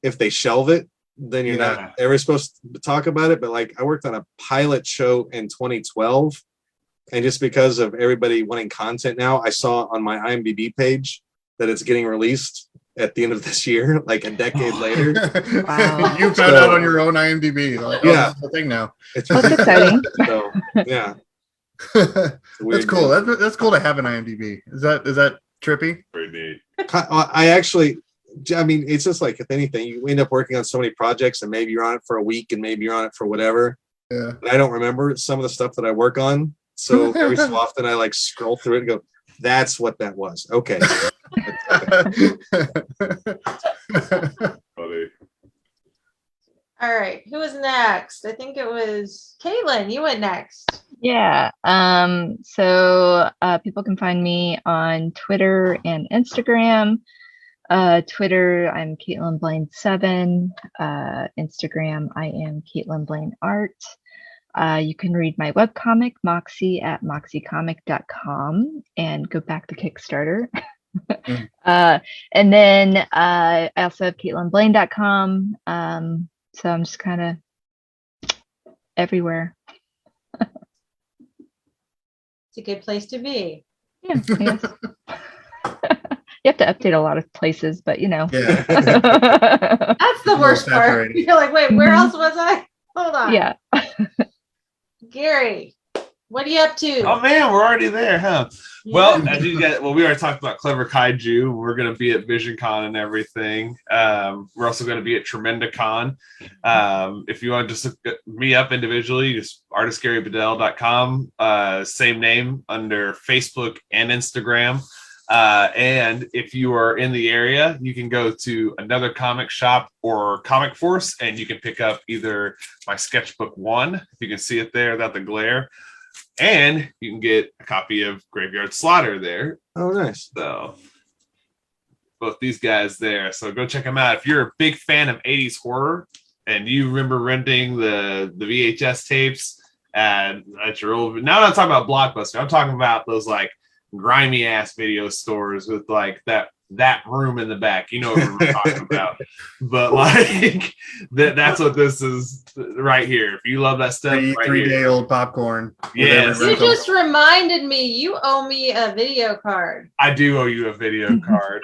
if they shelve it, then you're not ever supposed to talk about it. But like I worked on a pilot show in 2012, and just because of everybody wanting content now, I saw on my IMDb page that it's getting released at the end of this year, like a decade later. Wow. You found out on your own IMDb. Like, yeah, this is the thing now. That's exciting. So, yeah, that's cool. That's cool to have an IMDb. Is that trippy? Pretty neat. I mean, it's just like if anything, you end up working on so many projects, and maybe you're on it for a week, and maybe you're on it for whatever. Yeah. And I don't remember some of the stuff that I work on, so every so often I like scroll through it and go, "That's what that was." Okay. Funny. All right. Who was next? I think it was Caitlin. You went next. Yeah. So people can find me on Twitter and Instagram. Twitter, I'm Caitlin Blaine 7. Instagram, I am Caitlin Blaine Art. You can read my webcomic, Moxie, at moxiecomic.com and go back to Kickstarter. And then I also have CaitlinBlaine.com. So I'm just kind of everywhere. It's a good place to be. Yeah. Yes. You have to update a lot of places, but Yeah. That's the worst part. Saturated. You're like, wait, where else was I? Hold on. Yeah. Gary, what are you up to? Oh man, we're already there, huh? Yeah. Well, as you get, we already talked about Clever Kaiju. We're going to be at VisionCon and everything. We're also going to be at TremendaCon. If you want to just look me up individually, just artistgarybedell.com. Same name under Facebook and Instagram. And if you are in the area, you can go to another comic shop or Comic Force, and you can pick up either my sketchbook 1, if you can see it there without the glare, and you can get a copy of Graveyard Slaughter there. Oh, nice. So both these guys there. So go check them out. If you're a big fan of 80s horror and you remember renting the VHS tapes at your old, now I'm not talking about Blockbuster. I'm talking about those like grimy ass video stores with like that room in the back. You know what we're talking about. But like that's what this is right here. If you love that stuff, three-day-old popcorn. Yes. You just reminded me. You owe me a video card. I do owe you a video card.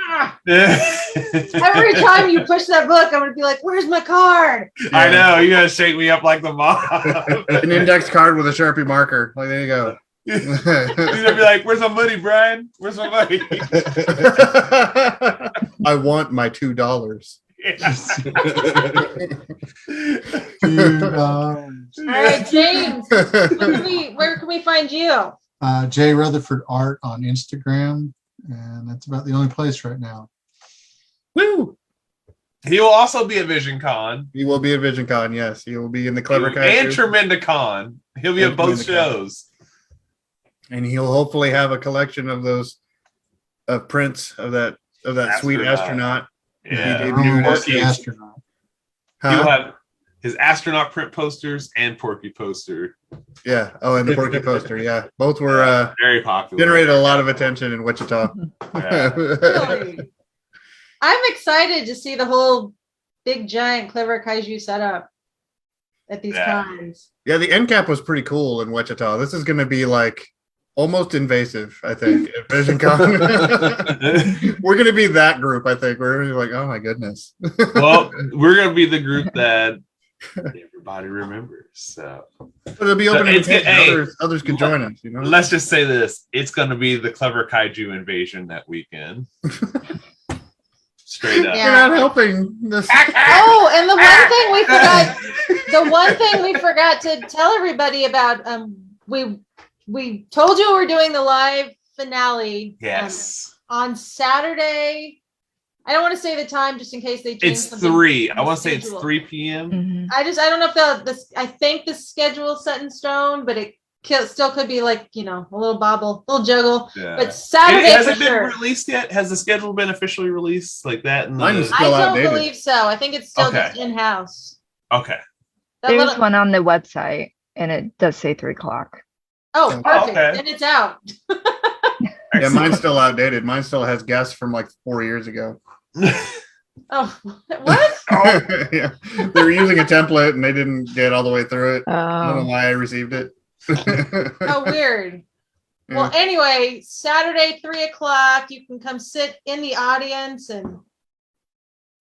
Every time you push that book, I'm gonna be like, "Where's my card?" I know you gotta shake me up like the mob. An index card with a Sharpie marker. Like there you go. You're gonna be like, "Where's my money, Brian? Where's my money?" I want my $2. All right, James. Where can we find you? J Rutherford Art on Instagram, and that's about the only place right now. Woo! He will also be at VisionCon. He will be at VisionCon. Yes, he will be in the Clever Kaiju and Tremendicon. He'll be at both shows. And he'll hopefully have a collection of those prints of that sweet astronaut. Yeah, Astronaut. He'll have his astronaut print posters and Porky poster. Yeah. Oh, and the Porky poster. Yeah, both were very popular. Generated a lot of attention in Wichita. Yeah. Really? I'm excited to see the whole big giant Clever Kaiju setup at these cons. Yeah, the end cap was pretty cool in Wichita. This is going to be like almost invasive, I think, at VisionCon. We're going to be that group, I think. We're going to be like, oh my goodness. Well, we're going to be the group that everybody remembers. So but it'll be open invitation. Others can join us. You know. Let's just say this: it's going to be the Clever Kaiju invasion that weekend. Straight up. Yeah. You're not helping this. Oh, and the one thing we forgot to tell everybody about, we told you we're doing the live finale. Yes. On Saturday. I don't want to say the time just in case they change It's 3. I want to say it's 3 p.m. Mhm. I don't know if I think the schedule is set in stone, but it still could be like, a little bobble, little juggle. Yeah. But Saturday Has for it been sure. released yet? Has the schedule been officially released like that? Mine's I still don't outdated. believe so. I think it's still just in-house. Okay. There's one on the website, and it does say 3:00. Oh, perfect. Okay. And it's out. Yeah, mine's still outdated. Mine still has guests from like 4 years ago. Oh, what? Yeah, they were using a template and they didn't get all the way through it. I don't know Oh, why I received it. How weird. Yeah. Well, anyway, Saturday, 3:00, you can come sit in the audience and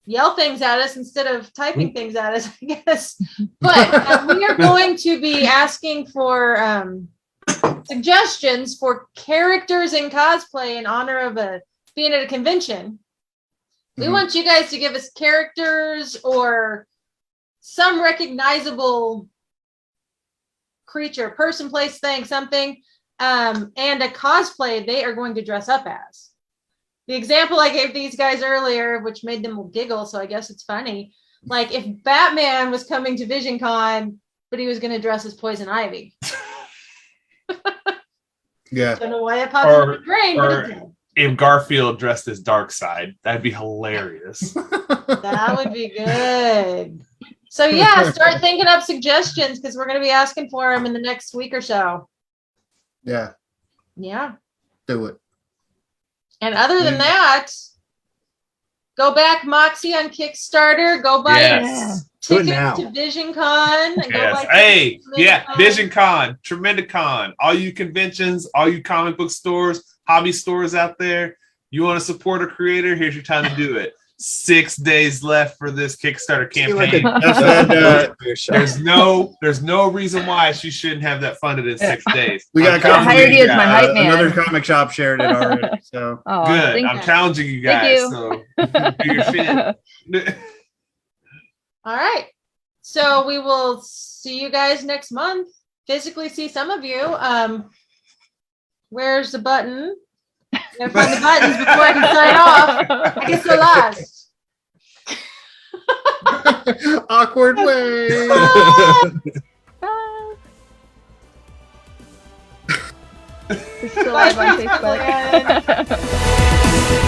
yell things at us instead of typing things at us, I guess. But we are going to be asking for suggestions for characters in cosplay in honor of being at a convention. We want you guys to give us characters or some recognizable creature, person, place, thing, something, and a cosplay they are going to dress up as. The example I gave these guys earlier, which made them giggle, so I guess it's funny. Like if Batman was coming to VisionCon, but he was going to dress as Poison Ivy. Yeah. Don't know why it popped in my brain, but it did. If Garfield dressed as Darkseid, that'd be hilarious. That would be good. So yeah, start thinking up suggestions because we're going to be asking for them in the next week or so. Yeah. Yeah. Do it. And other than that, go back Moxie on Kickstarter. Go buy Yes. Do it tickets now. to VisionCon. And go Yes. buy Hey, tickets to yeah, VisionCon. VisionCon, Tremendicon, all you conventions, all you comic book stores, hobby stores out there. You want to support a creator? Here's your time to do it. 6 days left for this Kickstarter campaign. There's no reason why she shouldn't have that funded in 6 days. We got I'm challenging hired you as my hype man. Another comic shop shared it already. So Oh, Good. thank I'm you. challenging you Thank guys. you. So do your shit. All right. So we will see you guys next month. Physically see some of you. Where's the button? Gotta find the buttons before I can sign off. I get so lost. awkward way. Bye. This is still live on Bye, Facebook.